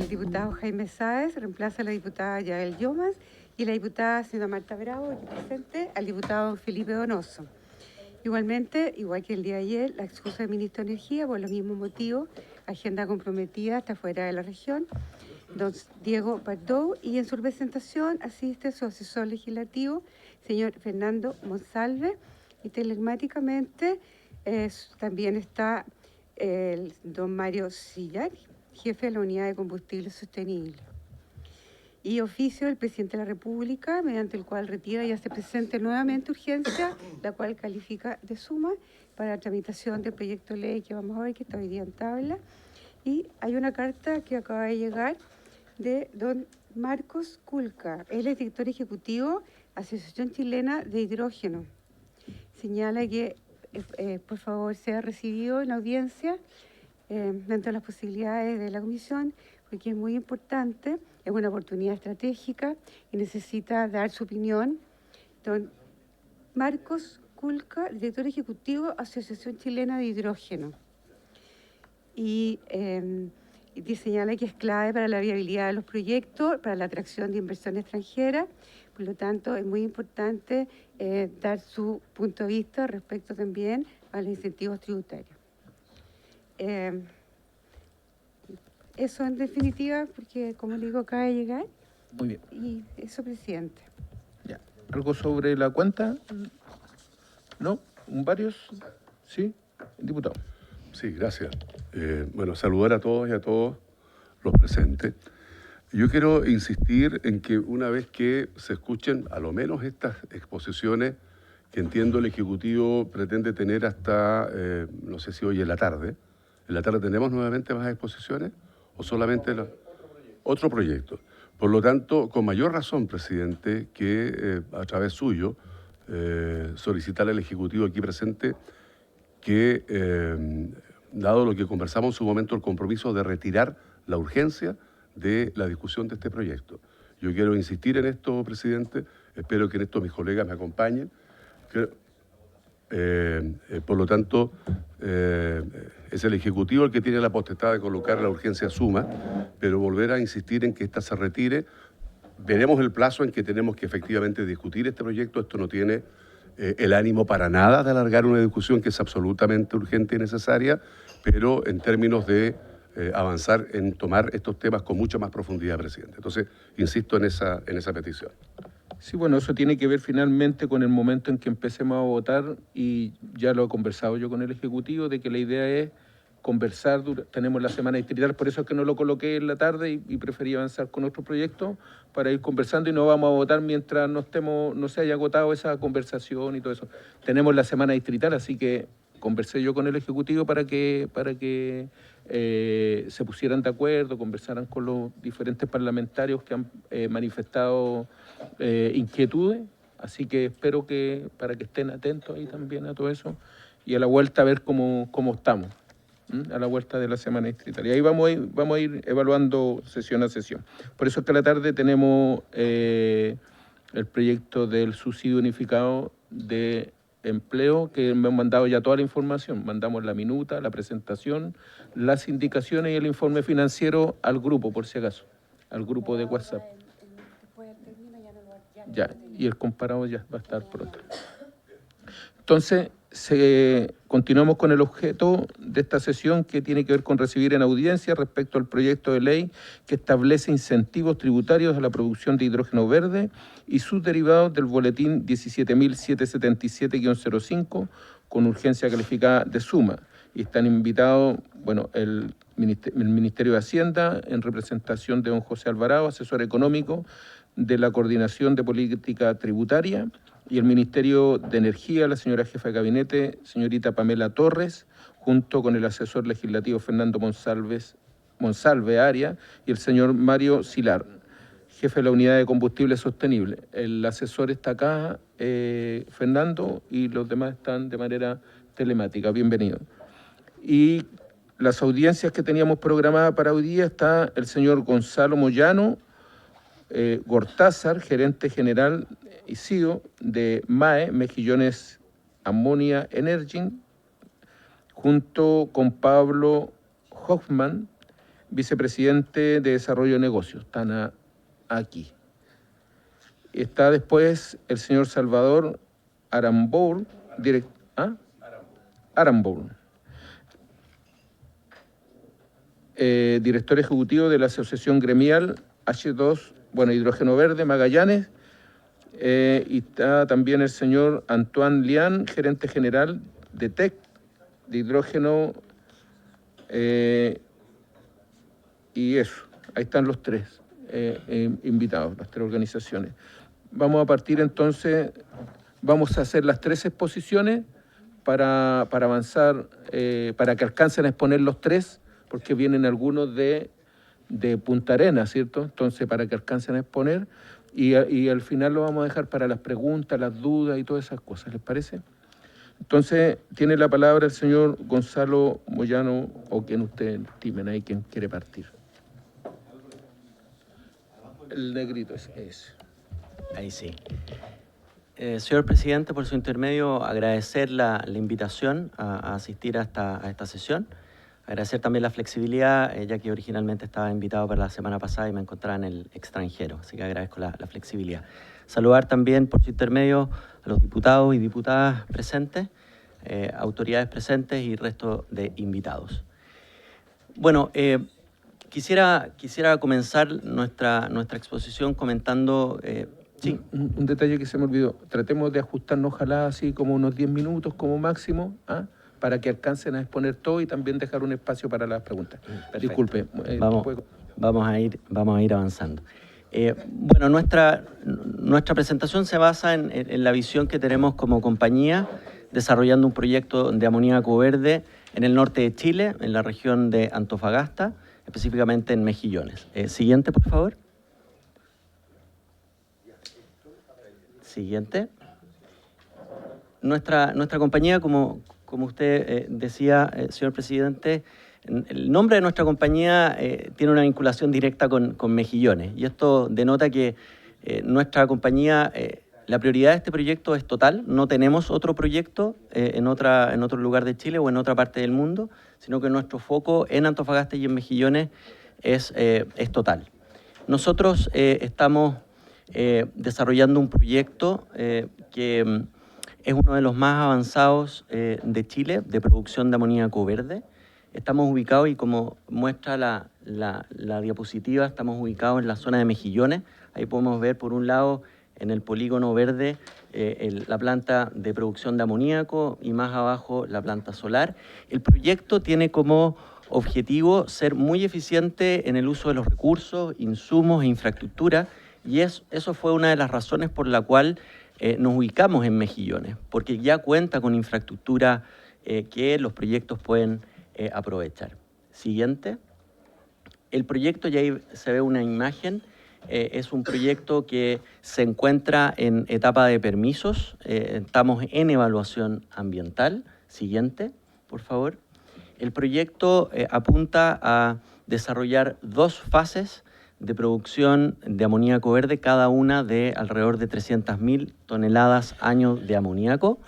el diputado Jaime Sáez reemplaza a la diputada Yael Llomas y la diputada señora Marta Bravo, aquí presente, al diputado Felipe Donoso. Igualmente, igual que el día de ayer, la excusa del ministro de Energía por los mismos motivos, agenda comprometida hasta fuera de la región, don Diego Pardo, y en su representación asiste su asesor legislativo, señor Fernando Monsalve, y telemáticamente también está el don Mario Sillac, jefe de la Unidad de Combustible Sostenible. Y oficio del presidente de la República, mediante el cual retira y hace presente nuevamente urgencia, la cual califica de suma para la tramitación del proyecto de ley que vamos a ver, que está hoy día en tabla. Y hay una carta que acaba de llegar de don Marcos Culca. Él es director ejecutivo, Asociación Chilena de Hidrógeno. Señala que, por favor, sea recibido en audiencia dentro de las posibilidades de la comisión, porque es muy importante, es una oportunidad estratégica y necesita dar su opinión. Don Marcos Culca, director ejecutivo, Asociación Chilena de Hidrógeno. Y señala que es clave para la viabilidad de los proyectos, para la atracción de inversión extranjera. Por lo tanto, es muy importante dar su punto de vista respecto también a los incentivos tributarios. Eso en definitiva, porque como le digo, acaba de llegar. Muy bien. Y eso, presidente. Ya. ¿Algo sobre la cuenta? ¿No? ¿Varios? ¿Sí? Diputado. Sí, gracias. Bueno, saludar a todos y a todos los presentes. Yo quiero insistir en que una vez que se escuchen a lo menos estas exposiciones que entiendo el Ejecutivo pretende tener hasta, no sé si hoy en la tarde tenemos nuevamente más exposiciones o solamente otro proyecto. Por lo tanto, con mayor razón, presidente, que a través suyo solicitar al Ejecutivo aquí presente que, dado lo que conversamos en su momento, el compromiso de retirar la urgencia de la discusión de este proyecto. Yo quiero insistir en esto, presidente, espero que en esto mis colegas me acompañen. Por lo tanto, es el Ejecutivo el que tiene la potestad de colocar la urgencia suma, pero volver a insistir en que ésta se retire. Veremos el plazo en que tenemos que efectivamente discutir este proyecto. Esto no tiene el ánimo para nada de alargar una discusión que es absolutamente urgente y necesaria, pero en términos de avanzar en tomar estos temas con mucha más profundidad, presidente. Entonces, insisto en esa petición. Sí, bueno, eso tiene que ver finalmente con el momento en que empecemos a votar, y ya lo he conversado yo con el Ejecutivo, de que la idea es conversar, tenemos la semana distrital, por eso es que no lo coloqué en la tarde y preferí avanzar con otro proyecto para ir conversando, y no vamos a votar mientras no se haya agotado esa conversación y todo eso. Tenemos la semana distrital, así que conversé yo con el Ejecutivo para que se pusieran de acuerdo, conversaran con los diferentes parlamentarios que han manifestado inquietudes, así que espero que para que estén atentos ahí también a todo eso, y a la vuelta a ver cómo estamos, a la vuelta de la semana distrital. Y ahí vamos a ir evaluando sesión a sesión. Por eso es que a la tarde tenemos el proyecto del subsidio unificado de empleo, que me han mandado ya toda la información. Mandamos la minuta, la presentación, las indicaciones y el informe financiero al grupo, por si acaso, al grupo de WhatsApp. Ya, y el comparado ya va a estar pronto. Entonces, continuamos con el objeto de esta sesión, que tiene que ver con recibir en audiencia respecto al proyecto de ley que establece incentivos tributarios a la producción de hidrógeno verde y sus derivados del boletín 17.777-05 con urgencia calificada de suma. Y están invitados, bueno, el Ministerio de Hacienda, en representación de don José Alvarado, asesor económico de la Coordinación de Política Tributaria, y el Ministerio de Energía, la señora jefa de gabinete, señorita Pamela Torres, junto con el asesor legislativo Fernando Monsalve Aria, y el señor Mario Silar, jefe de la Unidad de Combustible Sostenible. El asesor está acá, Fernando, y los demás están de manera telemática. Bienvenido. Y las audiencias que teníamos programadas para hoy día está el señor Gonzalo Moyano Gortázar, gerente general y CEO de MAE, Mejillones Ammonia Energy, junto con Pablo Hoffman, vicepresidente de Desarrollo de Negocios. Están aquí. Está después el señor Salvador Arambour, director ejecutivo de la Asociación Gremial H2, Hidrógeno Verde, Magallanes. Y está también el señor Antoine Lian, gerente general de TEC, de hidrógeno. Y eso, ahí están los tres invitados, las tres organizaciones. Vamos a partir entonces, vamos a hacer las tres exposiciones para avanzar, para que alcancen a exponer los tres, porque vienen algunos de Punta Arenas, ¿cierto? Entonces, para que alcancen a exponer, y al final lo vamos a dejar para las preguntas, las dudas y todas esas cosas, ¿les parece? Entonces, tiene la palabra el señor Gonzalo Moyano, o quien usted estimen ahí, quien quiere partir. El negrito es. Ahí sí. Señor presidente, por su intermedio, agradecer la invitación a asistir a esta sesión. Agradecer también la flexibilidad, ya que originalmente estaba invitado para la semana pasada y me encontraba en el extranjero, así que agradezco la flexibilidad. Saludar también por su intermedio a los diputados y diputadas presentes, autoridades presentes y resto de invitados. Bueno, quisiera comenzar nuestra exposición comentando... sí. Un detalle que se me olvidó. Tratemos de ajustarnos, ojalá, así como unos 10 minutos como máximo, para que alcancen a exponer todo y también dejar un espacio para las preguntas. Perfecto. Disculpe. Vamos a ir avanzando. Bueno, nuestra presentación se basa en la visión que tenemos como compañía, desarrollando un proyecto de amoníaco verde en el norte de Chile, en la región de Antofagasta, específicamente en Mejillones. Siguiente, por favor. Siguiente. Nuestra compañía, como usted decía, señor presidente, el nombre de nuestra compañía tiene una vinculación directa con Mejillones, y esto denota que nuestra compañía, la prioridad de este proyecto es total. No tenemos otro proyecto en otro lugar de Chile o en otra parte del mundo, sino que nuestro foco en Antofagasta y en Mejillones es total. Nosotros estamos desarrollando un proyecto que es uno de los más avanzados de Chile, de producción de amoníaco verde. Estamos ubicados, y como muestra la diapositiva, estamos ubicados en la zona de Mejillones. Ahí podemos ver, por un lado, en el polígono verde, la planta de producción de amoníaco, y más abajo la planta solar. El proyecto tiene como objetivo ser muy eficiente en el uso de los recursos, insumos e infraestructura, y eso fue una de las razones por la cual nos ubicamos en Mejillones, porque ya cuenta con infraestructura que los proyectos pueden aprovechar. Siguiente. El proyecto, ya ahí se ve una imagen, es un proyecto que se encuentra en etapa de permisos. Estamos en evaluación ambiental. Siguiente, por favor. El proyecto apunta a desarrollar 2 fases de producción de amoníaco verde, cada una de alrededor de 300.000 toneladas año de amoníaco.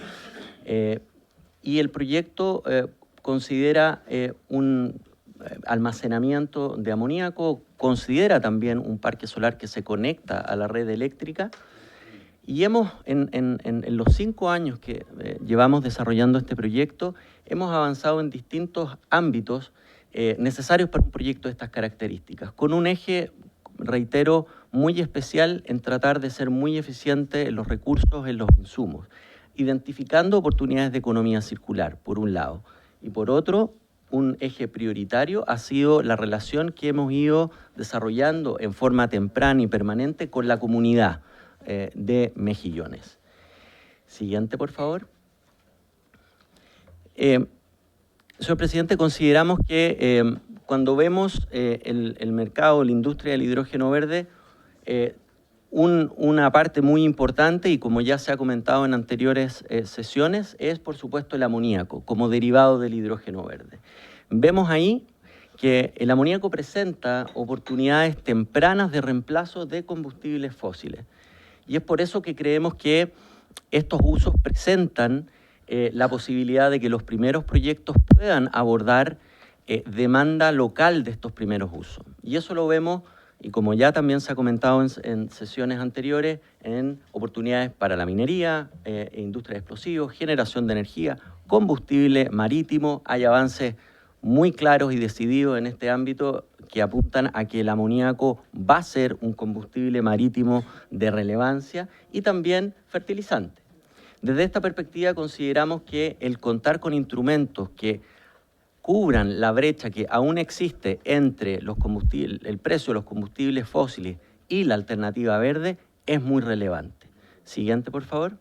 Y el proyecto considera un almacenamiento de amoníaco, considera también un parque solar que se conecta a la red eléctrica. Y hemos, en los 5 años que llevamos desarrollando este proyecto, hemos avanzado en distintos ámbitos necesarios para un proyecto de estas características, con un eje, reitero, muy especial en tratar de ser muy eficiente en los recursos, en los insumos, identificando oportunidades de economía circular, por un lado, y por otro, un eje prioritario ha sido la relación que hemos ido desarrollando en forma temprana y permanente con la comunidad de Mejillones. Siguiente, por favor. Señor presidente, consideramos que cuando vemos el mercado, la industria del hidrógeno verde, una parte muy importante, y como ya se ha comentado en anteriores sesiones, es por supuesto el amoníaco como derivado del hidrógeno verde. Vemos ahí que el amoníaco presenta oportunidades tempranas de reemplazo de combustibles fósiles, y es por eso que creemos que estos usos presentan la posibilidad de que los primeros proyectos puedan abordar demanda local de estos primeros usos. Y eso lo vemos, y como ya también se ha comentado en sesiones anteriores, en oportunidades para la minería, industria de explosivos, generación de energía, combustible marítimo. Hay avances muy claros y decididos en este ámbito que apuntan a que el amoníaco va a ser un combustible marítimo de relevancia y también fertilizante. Desde esta perspectiva consideramos que el contar con instrumentos que cubran la brecha que aún existe entre los combustibles, el precio de los combustibles fósiles y la alternativa verde es muy relevante. Siguiente, por favor.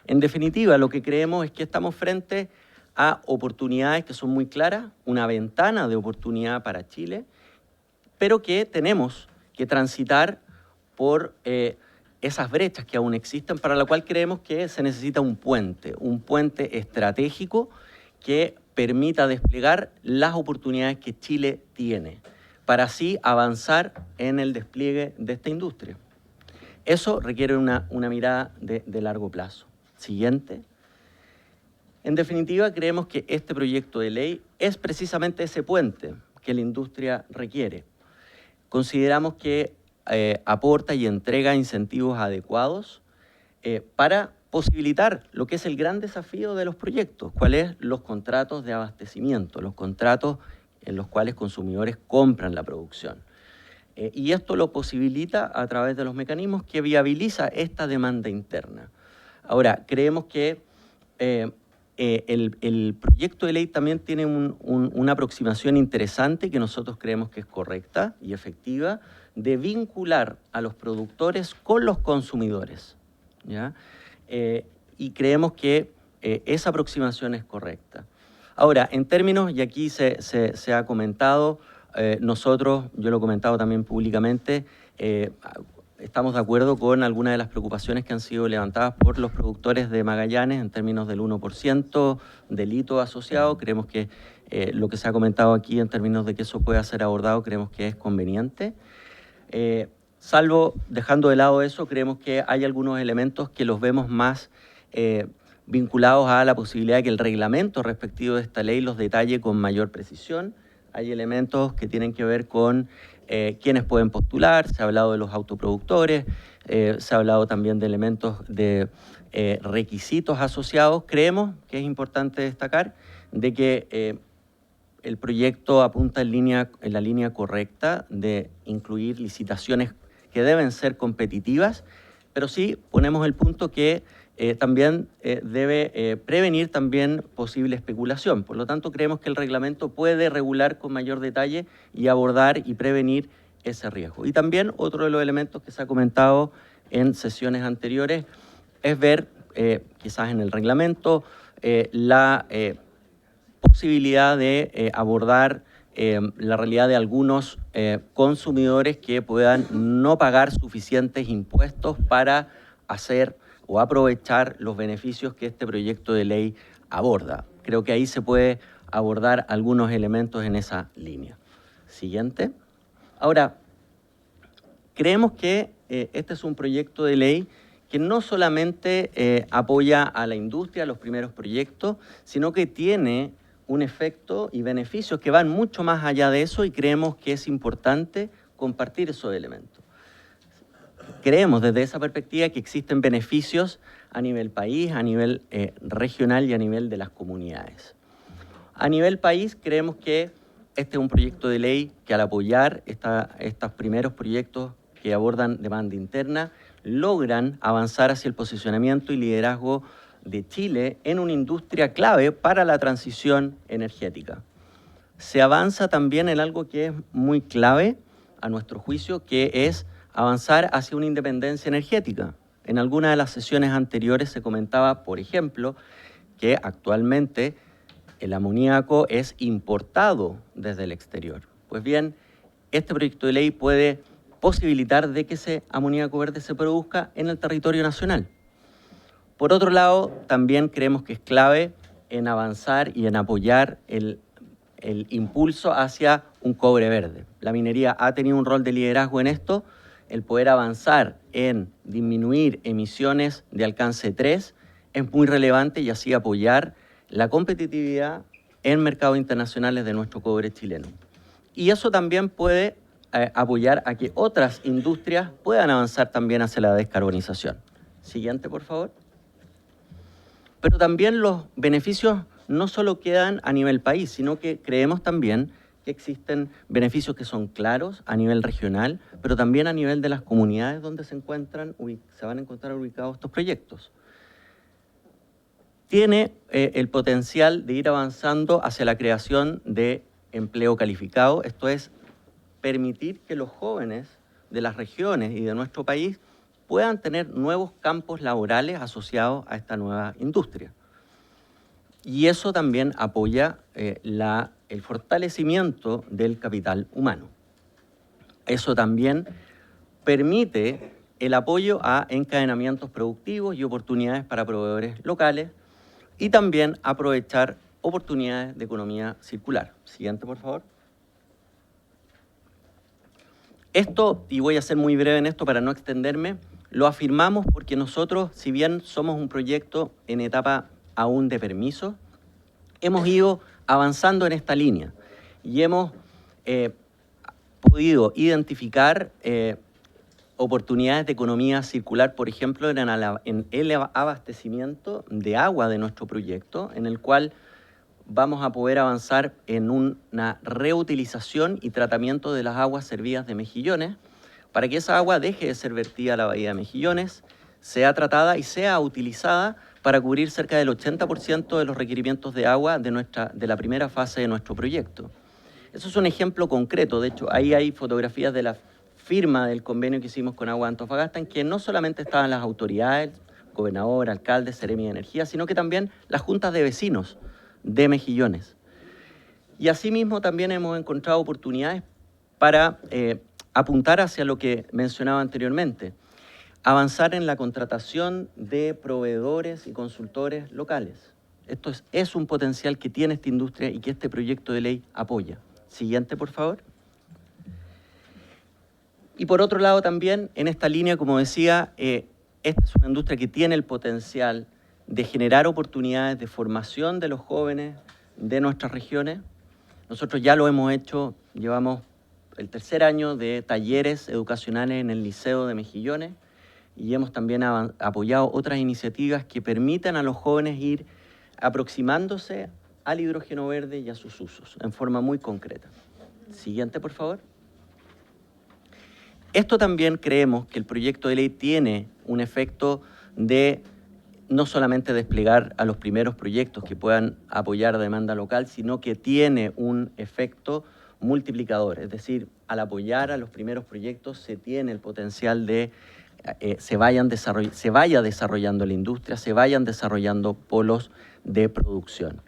En definitiva, lo que creemos es que estamos frente a oportunidades que son muy claras, una ventana de oportunidad para Chile, pero que tenemos que transitar por esas brechas que aún existen, para la cual creemos que se necesita un puente estratégico que permita desplegar las oportunidades que Chile tiene, para así avanzar en el despliegue de esta industria. Eso requiere una mirada de largo plazo. Siguiente. En definitiva, creemos que este proyecto de ley es precisamente ese puente que la industria requiere. Consideramos que aporta y entrega incentivos adecuados para posibilitar lo que es el gran desafío de los proyectos, cuáles los contratos de abastecimiento, los contratos en los cuales consumidores compran la producción. Y esto lo posibilita a través de los mecanismos que viabiliza esta demanda interna. Ahora, creemos que el proyecto de ley también tiene una aproximación interesante que nosotros creemos que es correcta y efectiva, de vincular a los productores con los consumidores, ¿ya? Y creemos que esa aproximación es correcta. Ahora, en términos, y aquí se ha comentado, nosotros, yo lo he comentado también públicamente, estamos de acuerdo con algunas de las preocupaciones que han sido levantadas por los productores de Magallanes en términos del 1% delito asociado. Creemos que lo que se ha comentado aquí en términos de que eso pueda ser abordado, creemos que es conveniente. Salvo, dejando de lado eso, creemos que hay algunos elementos que los vemos más vinculados a la posibilidad de que el reglamento respectivo de esta ley los detalle con mayor precisión. Hay elementos que tienen que ver con quiénes pueden postular, se ha hablado de los autoproductores, se ha hablado también de elementos de requisitos asociados. Creemos que es importante destacar de que el proyecto apunta en la línea correcta de incluir licitaciones que deben ser competitivas, pero sí ponemos el punto que también debe prevenir también posible especulación. Por lo tanto, creemos que el reglamento puede regular con mayor detalle y abordar y prevenir ese riesgo. Y también otro de los elementos que se ha comentado en sesiones anteriores es ver, quizás en el reglamento, la posibilidad de abordar la realidad de algunos consumidores que puedan no pagar suficientes impuestos para hacer o aprovechar los beneficios que este proyecto de ley aborda. Creo que ahí se puede abordar algunos elementos en esa línea. Siguiente. Ahora, creemos que este es un proyecto de ley que no solamente apoya a la industria, a los primeros proyectos, sino que tiene un efecto y beneficios que van mucho más allá de eso, y creemos que es importante compartir esos elementos. Creemos desde esa perspectiva que existen beneficios a nivel país, a nivel regional y a nivel de las comunidades. A nivel país, creemos que este es un proyecto de ley que, al apoyar estos primeros proyectos que abordan demanda interna, logran avanzar hacia el posicionamiento y liderazgo de Chile en una industria clave para la transición energética. Se avanza también en algo que es muy clave, a nuestro juicio, que es avanzar hacia una independencia energética. En algunas de las sesiones anteriores se comentaba, por ejemplo, que actualmente el amoníaco es importado desde el exterior. Pues bien, este proyecto de ley puede posibilitar de que ese amoníaco verde se produzca en el territorio nacional. Por otro lado, también creemos que es clave en avanzar y en apoyar el impulso hacia un cobre verde. La minería ha tenido un rol de liderazgo en esto. El poder avanzar en disminuir emisiones de alcance 3 es muy relevante, y así apoyar la competitividad en mercados internacionales de nuestro cobre chileno. Y eso también puede apoyar a que otras industrias puedan avanzar también hacia la descarbonización. Siguiente, por favor. Pero también los beneficios no solo quedan a nivel país, sino que creemos también que existen beneficios que son claros a nivel regional, pero también a nivel de las comunidades donde se van a encontrar ubicados estos proyectos. Tiene el potencial de ir avanzando hacia la creación de empleo calificado, esto es, permitir que los jóvenes de las regiones y de nuestro país puedan tener nuevos campos laborales asociados a esta nueva industria. Y eso también apoya el fortalecimiento del capital humano. Eso también permite el apoyo a encadenamientos productivos y oportunidades para proveedores locales y también aprovechar oportunidades de economía circular. Siguiente, por favor. Esto, y voy a ser muy breve en esto para no extenderme, lo afirmamos porque nosotros, si bien somos un proyecto en etapa aún de permiso, hemos ido avanzando en esta línea y hemos podido identificar oportunidades de economía circular, por ejemplo, en el abastecimiento de agua de nuestro proyecto, en el cual vamos a poder avanzar en una reutilización y tratamiento de las aguas servidas de Mejillones, para que esa agua deje de ser vertida a la bahía de Mejillones, sea tratada y sea utilizada para cubrir cerca del 80% de los requerimientos de agua de la primera fase de nuestro proyecto. Eso es un ejemplo concreto. De hecho, ahí hay fotografías de la firma del convenio que hicimos con Agua de Antofagasta, en que no solamente estaban las autoridades, gobernador, alcalde, Seremi de Energía, sino que también las juntas de vecinos de Mejillones. Y asimismo también hemos encontrado oportunidades para apuntar hacia lo que mencionaba anteriormente, avanzar en la contratación de proveedores y consultores locales. Esto es un potencial que tiene esta industria y que este proyecto de ley apoya. Siguiente, por favor. Y por otro lado también, en esta línea, como decía, esta es una industria que tiene el potencial de generar oportunidades de formación de los jóvenes de nuestras regiones. Nosotros ya lo hemos hecho, llevamos el 3er año de talleres educacionales en el Liceo de Mejillones y hemos también apoyado otras iniciativas que permitan a los jóvenes ir aproximándose al hidrógeno verde y a sus usos en forma muy concreta. Siguiente, por favor. Esto también creemos que el proyecto de ley tiene un efecto de no solamente desplegar a los primeros proyectos que puedan apoyar demanda local, sino que tiene un efecto multiplicador. Es decir, al apoyar a los primeros proyectos se tiene el potencial de se vaya desarrollando la industria, se vayan desarrollando polos de producción.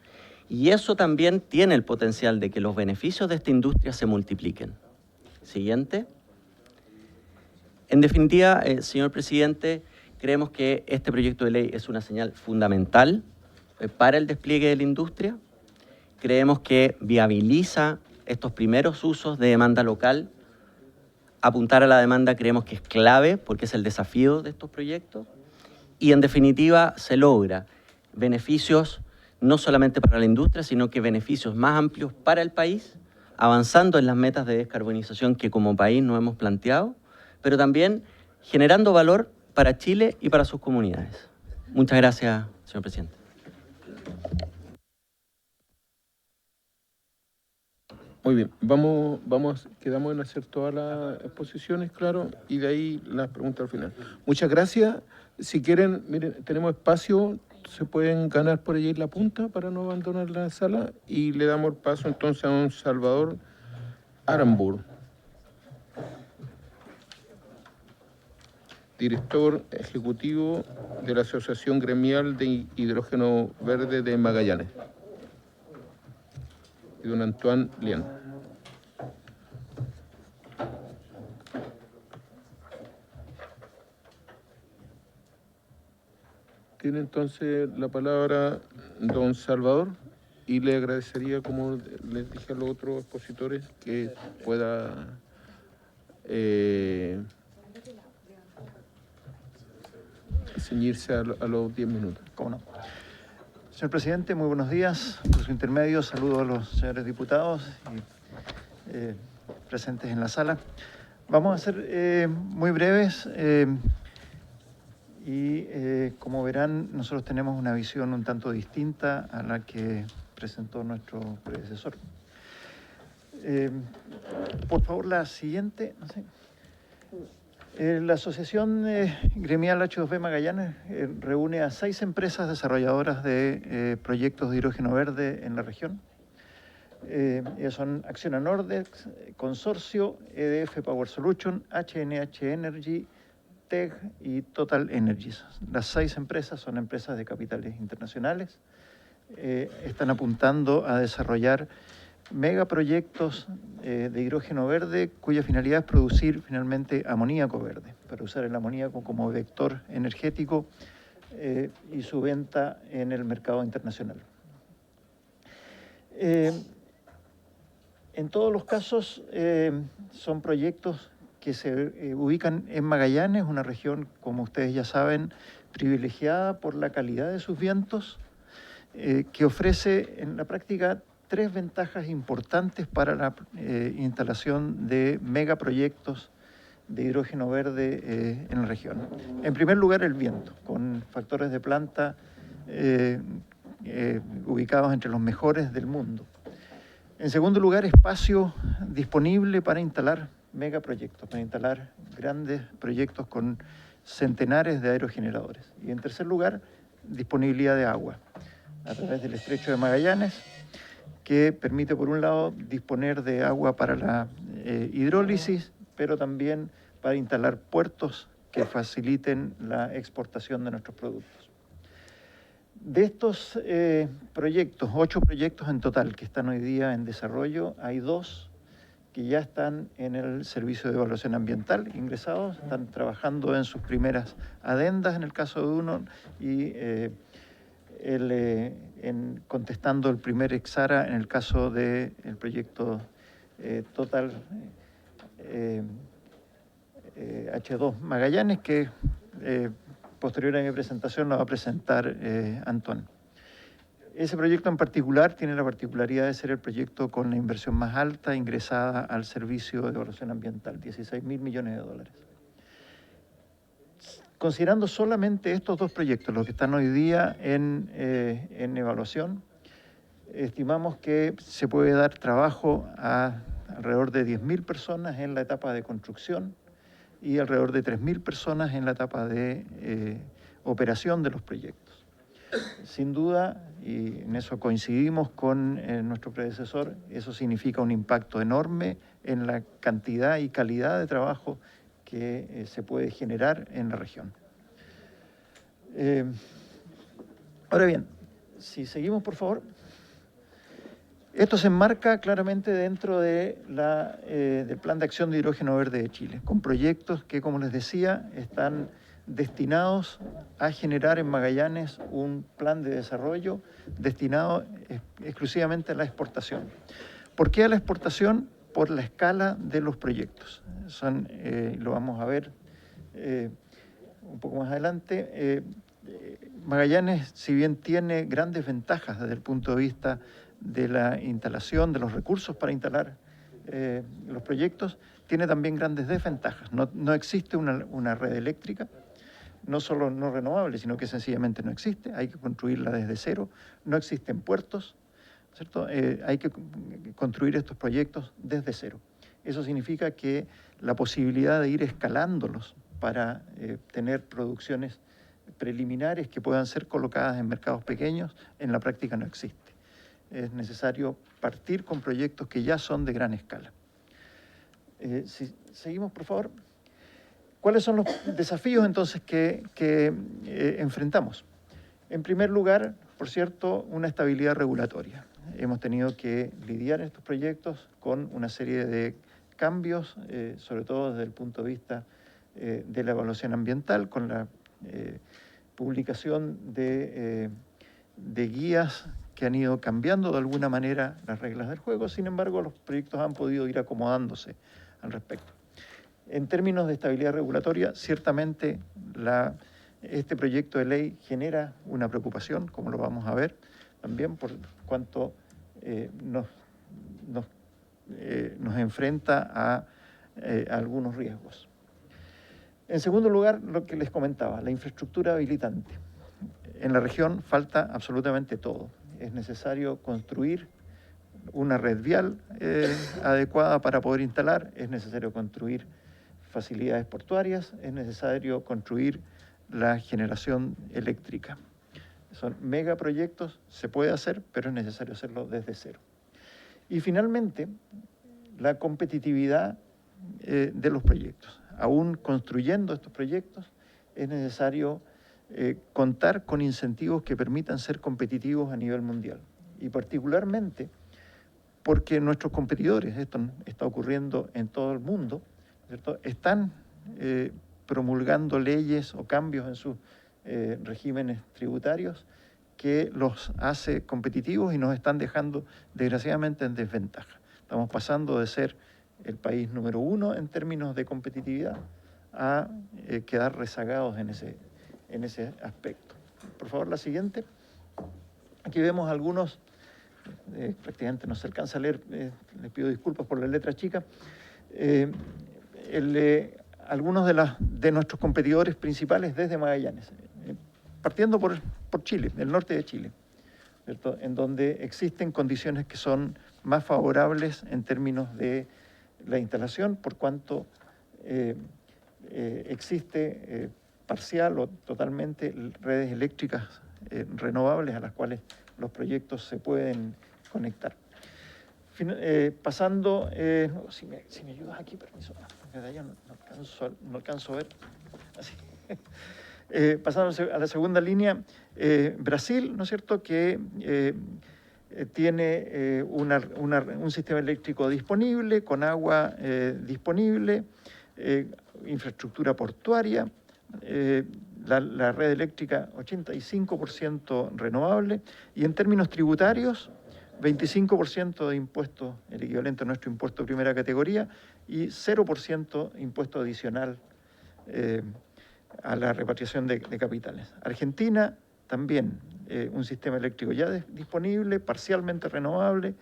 Y eso también tiene el potencial de que los beneficios de esta industria se multipliquen. Siguiente. En definitiva, señor presidente, creemos que este proyecto de ley es una señal fundamental para el despliegue de la industria. Creemos que viabiliza estos primeros usos de demanda local. Apuntar a la demanda creemos que es clave porque es el desafío de estos proyectos. Y en definitiva se logra beneficios no solamente para la industria, sino que beneficios más amplios para el país, avanzando en las metas de descarbonización que como país nos hemos planteado, pero también generando valor para Chile y para sus comunidades. Muchas gracias, señor presidente. Muy bien, quedamos en hacer todas las exposiciones, claro, y de ahí las preguntas al final. Muchas gracias. Si quieren, miren, tenemos espacio, se pueden ganar por allí la punta para no abandonar la sala y le damos paso entonces a don Salvador Aramburu, director ejecutivo de la Asociación Gremial de Hidrógeno Verde de Magallanes, y don Antoine Lien. Tiene entonces la palabra don Salvador y le agradecería, como les dije a los otros expositores, que pueda ceñirse a los 10 minutos. ¿Cómo no? Señor presidente, muy buenos días. Por su intermedio, saludo a los señores diputados y presentes en la sala. Vamos a ser muy breves como verán, nosotros tenemos una visión un tanto distinta a la que presentó nuestro predecesor. Por favor, la siguiente. No sé. La Asociación Gremial H2B Magallanes reúne a 6 empresas desarrolladoras de proyectos de hidrógeno verde en la región. Ellas son Acciona Nordex, Consorcio, EDF Power Solution, HNH Energy, TEG y Total Energies. Las 6 empresas son empresas de capitales internacionales. Están apuntando a desarrollar megaproyectos de hidrógeno verde cuya finalidad es producir finalmente amoníaco verde, para usar el amoníaco como vector energético y su venta en el mercado internacional. En todos los casos son proyectos que se ubican en Magallanes, una región, como ustedes ya saben, privilegiada por la calidad de sus vientos, que ofrece en la práctica 3 ventajas importantes para la instalación de megaproyectos de hidrógeno verde en la región. En primer lugar, el viento, con factores de planta ubicados entre los mejores del mundo. En segundo lugar, espacio disponible para instalar megaproyectos, para instalar grandes proyectos con centenares de aerogeneradores. Y en tercer lugar, disponibilidad de agua a través del Estrecho de Magallanes, que permite, por un lado, disponer de agua para la hidrólisis, pero también para instalar puertos que faciliten la exportación de nuestros productos. De estos proyectos, 8 proyectos en total que están hoy día en desarrollo, hay 2 que ya están en el servicio de evaluación ambiental ingresados, están trabajando en sus primeras adendas en el caso de uno y contestando el primer Exara en el caso del proyecto Total H2 Magallanes, que posterior a mi presentación lo va a presentar Antón. Ese proyecto en particular tiene la particularidad de ser el proyecto con la inversión más alta ingresada al servicio de evaluación ambiental, $16.000 millones. Considerando solamente estos 2 proyectos, los que están hoy día en evaluación, estimamos que se puede dar trabajo a alrededor de 10.000 personas en la etapa de construcción y alrededor de 3.000 personas en la etapa de operación de los proyectos. Sin duda, y en eso coincidimos con nuestro predecesor, eso significa un impacto enorme en la cantidad y calidad de trabajo que se puede generar en la región. Ahora bien, si seguimos, por favor. Esto se enmarca claramente dentro de del Plan de Acción de Hidrógeno Verde de Chile, con proyectos que, como les decía, están destinados a generar en Magallanes un plan de desarrollo destinado exclusivamente a la exportación. ¿Por qué a la exportación? Por la escala de los proyectos. Lo vamos a ver un poco más adelante. Magallanes, si bien tiene grandes ventajas desde el punto de vista de la instalación, de los recursos para instalar los proyectos, tiene también grandes desventajas. No existe una red eléctrica, no solo no renovable, sino que sencillamente no existe, hay que construirla desde cero, no existen puertos, ¿cierto? Hay que construir estos proyectos desde cero. Eso significa que la posibilidad de ir escalándolos para tener producciones preliminares que puedan ser colocadas en mercados pequeños, en la práctica no existe. Es necesario partir con proyectos que ya son de gran escala. Si seguimos, por favor. ¿Cuáles son los desafíos entonces que enfrentamos? En primer lugar, por cierto, una estabilidad regulatoria. Hemos tenido que lidiar en estos proyectos con una serie de cambios, sobre todo desde el punto de vista de la evaluación ambiental, con la publicación de guías que han ido cambiando de alguna manera las reglas del juego. Sin embargo, los proyectos han podido ir acomodándose al respecto. En términos de estabilidad regulatoria, ciertamente la Este proyecto de ley genera una preocupación, como lo vamos a ver, también por cuanto nos enfrenta a algunos riesgos. En segundo lugar, lo que les comentaba, la infraestructura habilitante. En la región falta absolutamente todo. Es necesario construir una red vial adecuada para poder instalar, es necesario construir facilidades portuarias, es necesario construir la generación eléctrica. Son megaproyectos, se puede hacer, pero es necesario hacerlo desde cero. Y finalmente, la competitividad de los proyectos. Aún construyendo estos proyectos, es necesario contar con incentivos que permitan ser competitivos a nivel mundial. Y particularmente porque nuestros competidores, esto está ocurriendo en todo el mundo, ¿cierto?, están promulgando leyes o cambios en sus regímenes tributarios que los hace competitivos y nos están dejando desgraciadamente en desventaja. Estamos pasando de ser el país número 1 en términos de competitividad a quedar rezagados en ese aspecto. Por favor, la siguiente. Aquí vemos algunos, prácticamente no se alcanza a leer, les pido disculpas por la letra chica, algunos de nuestros competidores principales desde Magallanes, partiendo por Chile, el norte de Chile, ¿cierto?, en donde existen condiciones que son más favorables en términos de la instalación, por cuanto existe parcial o totalmente redes eléctricas renovables a las cuales los proyectos se pueden conectar. Pasando, si me ayudas aquí, permiso, de allá no alcanzo a ver. Así. Pasando a la segunda línea, Brasil, ¿no es cierto?, que tiene un sistema eléctrico disponible, con agua disponible, infraestructura portuaria, la red eléctrica 85% renovable, y en términos tributarios, 25% de impuesto, el equivalente a nuestro impuesto de primera categoría, y 0% impuesto adicional a la repatriación de capitales. Argentina también, un sistema eléctrico ya disponible, parcialmente renovable,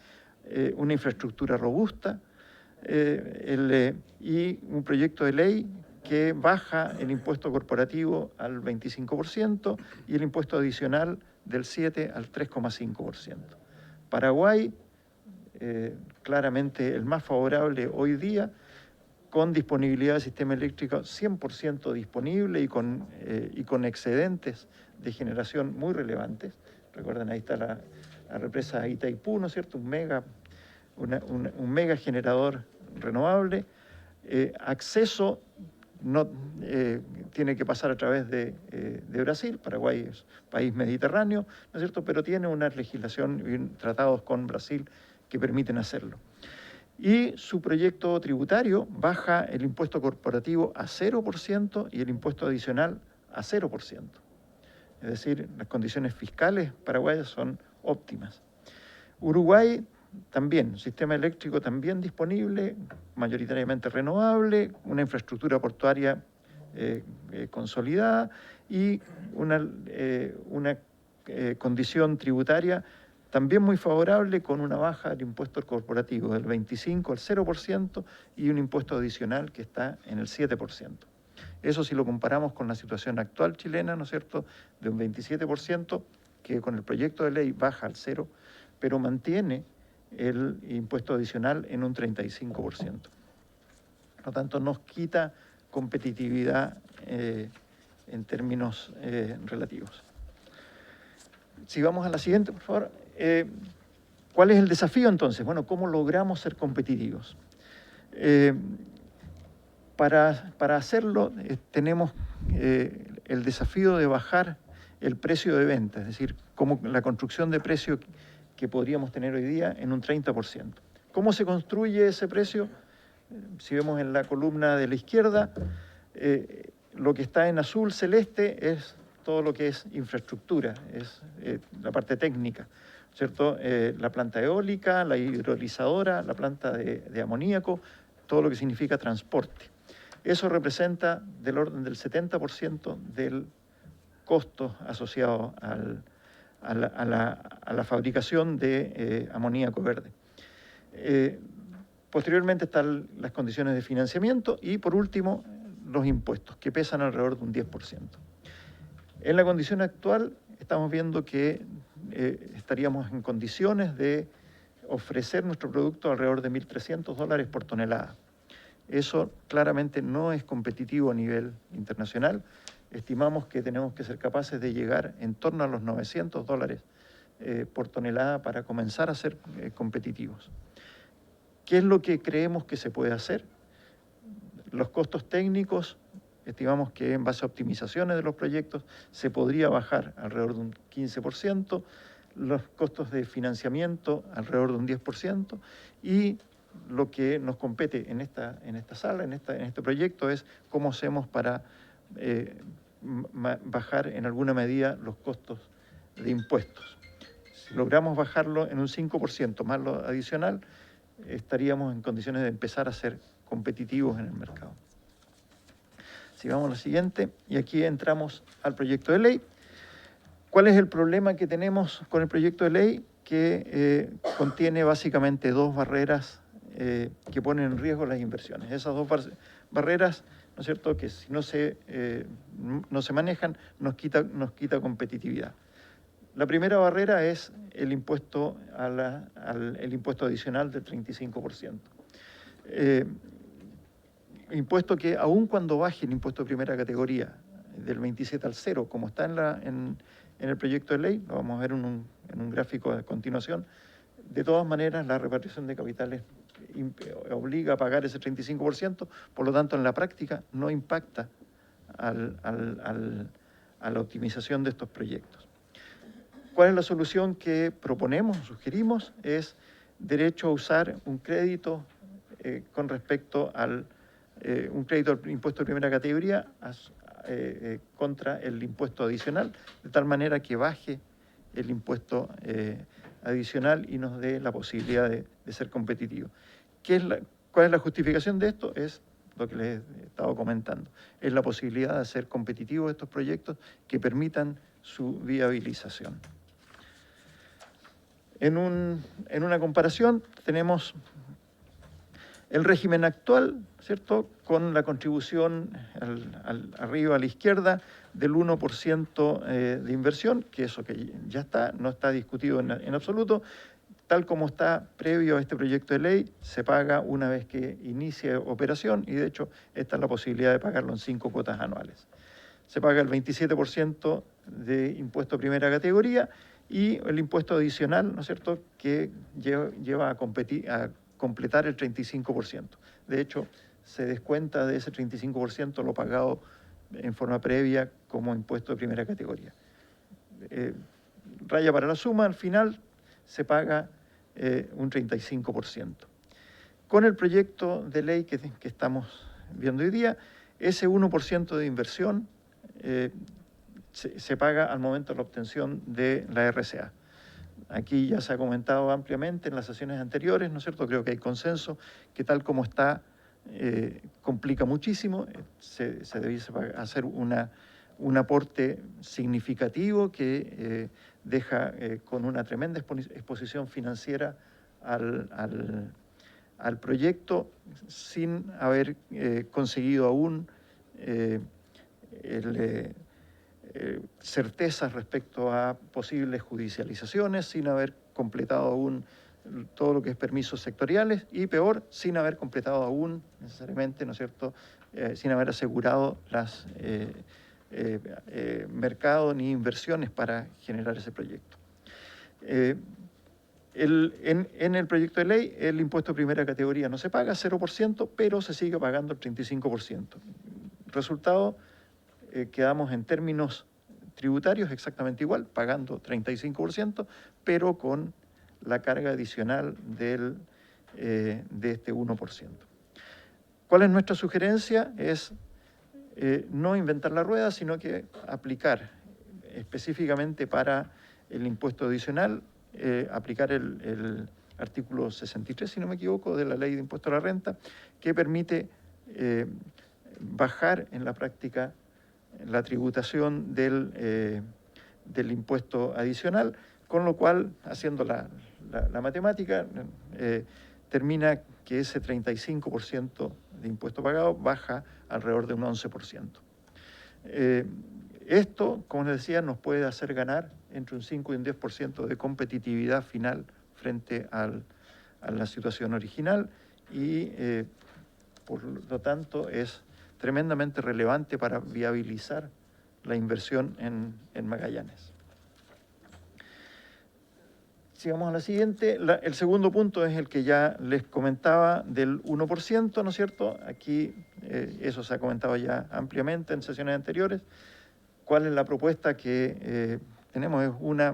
una infraestructura robusta, y un proyecto de ley que baja el impuesto corporativo al 25% y el impuesto adicional del 7 al 3,5%. Paraguay, claramente el más favorable hoy día, con disponibilidad de sistema eléctrico 100% disponible y con excedentes de generación muy relevantes. Recuerden, ahí está la represa Itaipú, ¿no es cierto?, un mega generador renovable. Acceso no tiene que pasar a través de Brasil. Paraguay es país mediterráneo, ¿no es cierto?, pero tiene una legislación y tratados con Brasil que permiten hacerlo. Y su proyecto tributario baja el impuesto corporativo a 0% y el impuesto adicional a 0%. Es decir, las condiciones fiscales paraguayas son óptimas. Uruguay también, sistema eléctrico también disponible, mayoritariamente renovable, una infraestructura portuaria consolidada y una condición tributaria también muy favorable, con una baja del impuesto corporativo del 25 al 0% y un impuesto adicional que está en el 7%. Eso si lo comparamos con la situación actual chilena, ¿no es cierto?, de un 27%, que con el proyecto de ley baja al 0%, pero mantiene el impuesto adicional en un 35%. Por lo tanto, nos quita competitividad en términos relativos. Si vamos a la siguiente, por favor. ¿Cuál es el desafío entonces? Bueno, ¿cómo logramos ser competitivos? Para hacerlo tenemos el desafío de bajar el precio de venta, es decir, como la construcción de precio que podríamos tener hoy día en un 30%. ¿Cómo se construye ese precio? Si vemos en la columna de la izquierda, lo que está en azul celeste es todo lo que es infraestructura, es la parte técnica, ¿cierto? La planta eólica, la hidrolizadora, la planta de amoníaco, todo lo que significa transporte. Eso representa del orden del 70% del costos asociados a la fabricación de amoníaco verde. Posteriormente están las condiciones de financiamiento y, por último, los impuestos, que pesan alrededor de un 10%. En la condición actual estamos viendo que estaríamos en condiciones de ofrecer nuestro producto alrededor de $1.300 por tonelada. Eso claramente no es competitivo a nivel internacional. Estimamos que tenemos que ser capaces de llegar en torno a los $900 por tonelada para comenzar a ser competitivos. ¿Qué es lo que creemos que se puede hacer? Los costos técnicos, estimamos que en base a optimizaciones de los proyectos se podría bajar alrededor de un 15%, los costos de financiamiento alrededor de un 10%, y lo que nos compete en esta sala, en este proyecto, es cómo hacemos para bajar en alguna medida los costos de impuestos. Si logramos bajarlo en un 5% más lo adicional, estaríamos en condiciones de empezar a ser competitivos en el mercado. Sigamos a la siguiente, y aquí entramos al proyecto de ley. ¿Cuál es el problema que tenemos con el proyecto de ley? Que contiene básicamente dos barreras que ponen en riesgo las inversiones. Esas dos barreras, ¿no es cierto?, que si no se manejan, nos quita competitividad. La primera barrera es el impuesto, el impuesto adicional del 35%. Impuesto que aun cuando baje el impuesto de primera categoría del 27 al 0, como está en el proyecto de ley, lo vamos a ver en un gráfico a continuación, de todas maneras la repatriación de capitales obliga a pagar ese 35%, por lo tanto en la práctica no impacta a la optimización de estos proyectos. ¿Cuál es la solución que proponemos, sugerimos? Es derecho a usar un crédito con respecto al crédito al impuesto de primera categoría contra el impuesto adicional, de tal manera que baje el impuesto adicional y nos dé la posibilidad de ser competitivos. ¿Cuál es la justificación de esto? Es lo que les he estado comentando. Es la posibilidad de hacer competitivos estos proyectos que permitan su viabilización. En una comparación tenemos el régimen actual, ¿cierto?, con la contribución arriba a la izquierda del 1% de inversión, que eso que ya está, no está discutido en absoluto. Tal como está previo a este proyecto de ley, se paga una vez que inicie operación, y de hecho esta es la posibilidad de pagarlo en 5 cuotas anuales. Se paga el 27% de impuesto de primera categoría y el impuesto adicional, ¿no es cierto?, que lleva a completar el 35%. De hecho, se descuenta de ese 35% lo pagado en forma previa como impuesto de primera categoría. Raya para la suma, al final se paga un 35%. Con el proyecto de ley que estamos viendo hoy día, ese 1% de inversión se paga al momento de la obtención de la RCA. Aquí ya se ha comentado ampliamente en las sesiones anteriores, ¿no es cierto? Creo que hay consenso que tal como está complica muchísimo. Se debiese hacer un aporte significativo que deja con una tremenda exposición financiera al proyecto sin haber conseguido aún certezas respecto a posibles judicializaciones, sin haber completado aún todo lo que es permisos sectoriales y, peor, sin haber completado aún necesariamente, ¿no es cierto?, sin haber asegurado las mercados ni inversiones para generar ese proyecto. En el proyecto de ley, el impuesto de primera categoría no se paga 0%, pero se sigue pagando el 35%. Resultado, quedamos en términos tributarios exactamente igual, pagando 35%, pero con la carga adicional de este 1%. ¿Cuál es nuestra sugerencia? Es no inventar la rueda, sino que aplicar específicamente para el impuesto adicional, aplicar el artículo 63, si no me equivoco, de la Ley de Impuesto a la Renta, que permite bajar en la práctica la tributación del impuesto adicional, con lo cual, haciendo la matemática, termina que ese 35% de impuesto pagado baja alrededor de un 11%. Esto, como les decía, nos puede hacer ganar entre un 5 y un 10% de competitividad final frente a la situación original y, por lo tanto, es tremendamente relevante para viabilizar la inversión en Magallanes. Sigamos a la siguiente. El segundo punto es el que ya les comentaba del 1%, ¿no es cierto? Aquí eso se ha comentado ya ampliamente en sesiones anteriores. ¿Cuál es la propuesta que tenemos? Es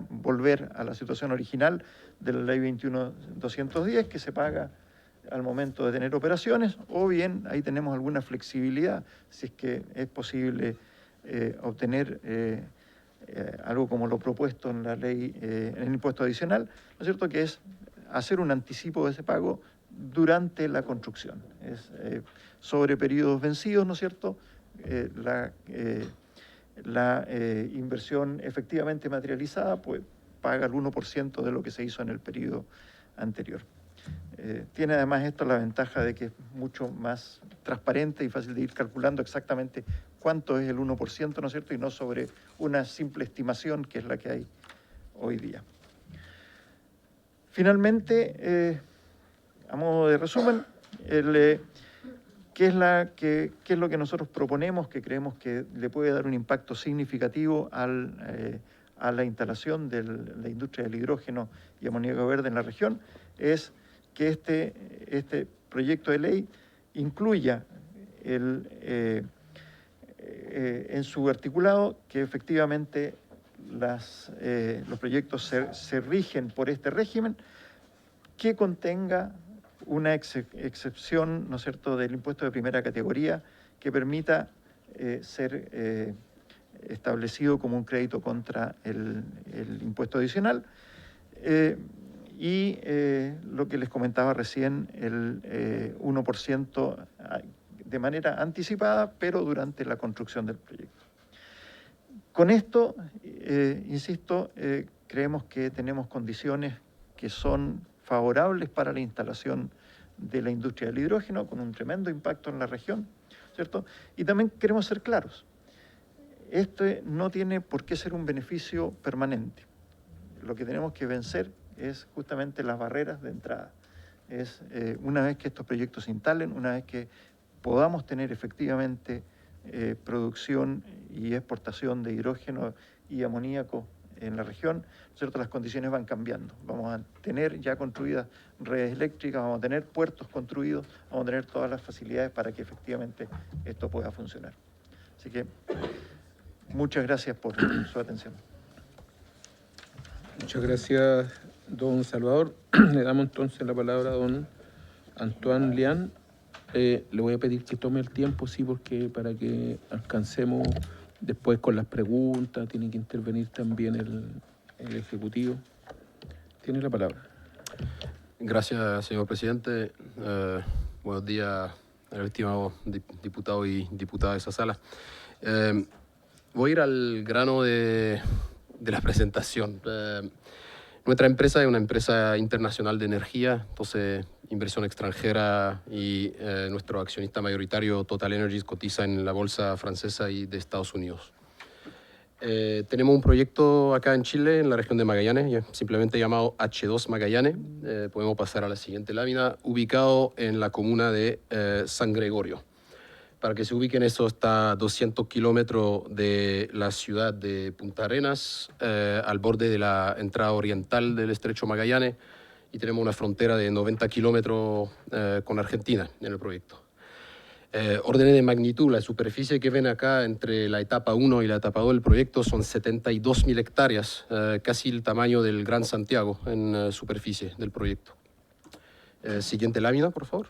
volver a la situación original de la Ley 21.210, que se paga al momento de tener operaciones, o bien ahí tenemos alguna flexibilidad, si es que es posible obtener algo como lo propuesto en la ley, en el impuesto adicional, ¿no es cierto?, que es hacer un anticipo de ese pago durante la construcción. Es sobre periodos vencidos, ¿no es cierto?, la inversión efectivamente materializada pues paga el 1% de lo que se hizo en el periodo anterior. Tiene además esto la ventaja de que es mucho más transparente y fácil de ir calculando exactamente cuánto es el 1%, ¿no es cierto?, y no sobre una simple estimación que es la que hay hoy día. Finalmente, a modo de resumen, ¿qué es lo que nosotros proponemos, que creemos que le puede dar un impacto significativo a la instalación de la industria del hidrógeno y amoníaco verde en la región? Es que este proyecto de ley incluya en su articulado que efectivamente los proyectos se rigen por este régimen, que contenga una excepción, ¿no es cierto?, del impuesto de primera categoría que permita ser establecido como un crédito contra el impuesto adicional. Y lo que les comentaba recién, el 1% de manera anticipada, pero durante la construcción del proyecto. Con esto, insisto, creemos que tenemos condiciones que son favorables para la instalación de la industria del hidrógeno, con un tremendo impacto en la región, ¿cierto? Y también queremos ser claros. Este no tiene por qué ser un beneficio permanente. Lo que tenemos que vencer es justamente las barreras de entrada. Es una vez que estos proyectos se instalen, una vez que podamos tener efectivamente producción y exportación de hidrógeno y amoníaco en la región, ¿cierto?, las condiciones van cambiando. Vamos a tener ya construidas redes eléctricas, vamos a tener puertos construidos, vamos a tener todas las facilidades para que efectivamente esto pueda funcionar. Así que muchas gracias por su atención. Muchas gracias, don Salvador. Le damos entonces la palabra a don Antoine Lian. Le voy a pedir que tome el tiempo, sí, porque para que alcancemos después con las preguntas, tiene que intervenir también el Ejecutivo. Tiene la palabra. Gracias, señor presidente. Buenos días, estimado diputado y diputada de esa sala. Voy a ir al grano de la presentación. Nuestra empresa es una empresa internacional de energía, entonces inversión extranjera, y nuestro accionista mayoritario Total Energies cotiza en la bolsa francesa y de Estados Unidos. Tenemos un proyecto acá en Chile, en la región de Magallanes, simplemente llamado H2 Magallanes. Podemos pasar a la siguiente lámina, ubicado en la comuna de San Gregorio. Para que se ubiquen, eso está a 200 kilómetros de la ciudad de Punta Arenas, al borde de la entrada oriental del estrecho Magallanes, y tenemos una frontera de 90 kilómetros con Argentina en el proyecto. Órdenes de magnitud, la superficie que ven acá entre la etapa 1 y la etapa 2 del proyecto son 72.000 hectáreas, casi el tamaño del Gran Santiago en superficie del proyecto. Siguiente lámina, por favor.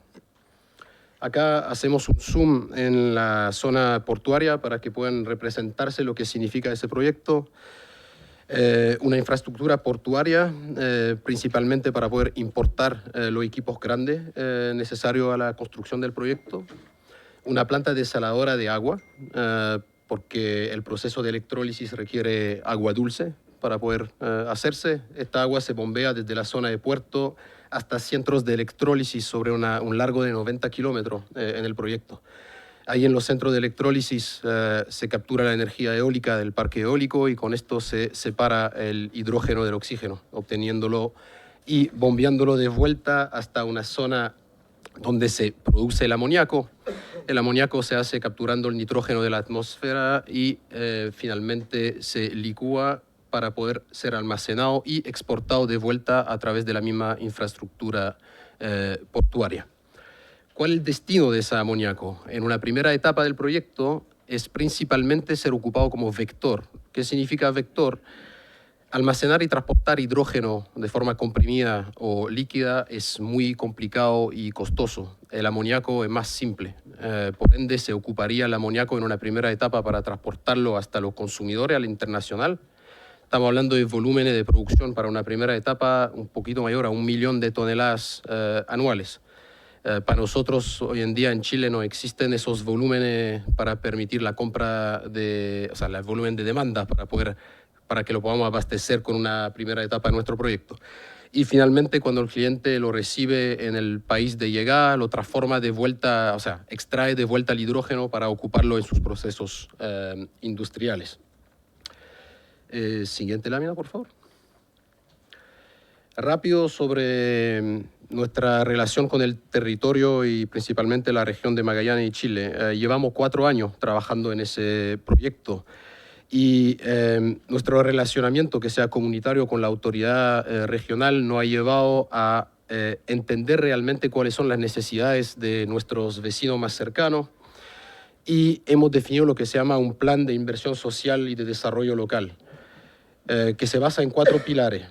Acá hacemos un zoom en la zona portuaria para que puedan representarse lo que significa ese proyecto. Una infraestructura portuaria, principalmente para poder importar los equipos grandes necesarios a la construcción del proyecto. Una planta desaladora de agua porque el proceso de electrólisis requiere agua dulce para poder hacerse. Esta agua se bombea desde la zona de puerto hasta centros de electrólisis sobre un largo de 90 kilómetros en el proyecto. Ahí en los centros de electrólisis se captura la energía eólica del parque eólico y con esto se separa el hidrógeno del oxígeno, obteniéndolo y bombeándolo de vuelta hasta una zona donde se produce el amoníaco. El amoníaco se hace capturando el nitrógeno de la atmósfera y finalmente se licúa para poder ser almacenado y exportado de vuelta a través de la misma infraestructura portuaria. ¿Cuál es el destino de ese amoníaco? En una primera etapa del proyecto es principalmente ser ocupado como vector. ¿Qué significa vector? Almacenar y transportar hidrógeno de forma comprimida o líquida es muy complicado y costoso. El amoníaco es más simple. Por ende, se ocuparía el amoníaco en una primera etapa para transportarlo hasta los consumidores, al internacional. Estamos hablando de volúmenes de producción para una primera etapa un poquito mayor a 1 millón de toneladas anuales. Para nosotros, hoy en día en Chile no existen esos volúmenes para permitir la compra el volumen de demanda para que lo podamos abastecer con una primera etapa de nuestro proyecto. Y finalmente, cuando el cliente lo recibe en el país de llegada, lo transforma de vuelta, extrae de vuelta el hidrógeno para ocuparlo en sus procesos industriales. Siguiente lámina, por favor. Rápido sobre nuestra relación con el territorio y principalmente la región de Magallanes y Chile. Llevamos 4 años trabajando en ese proyecto y nuestro relacionamiento, que sea comunitario con la autoridad regional, nos ha llevado a entender realmente cuáles son las necesidades de nuestros vecinos más cercanos y hemos definido lo que se llama un plan de inversión social y de desarrollo local, que se basa en 4 pilares.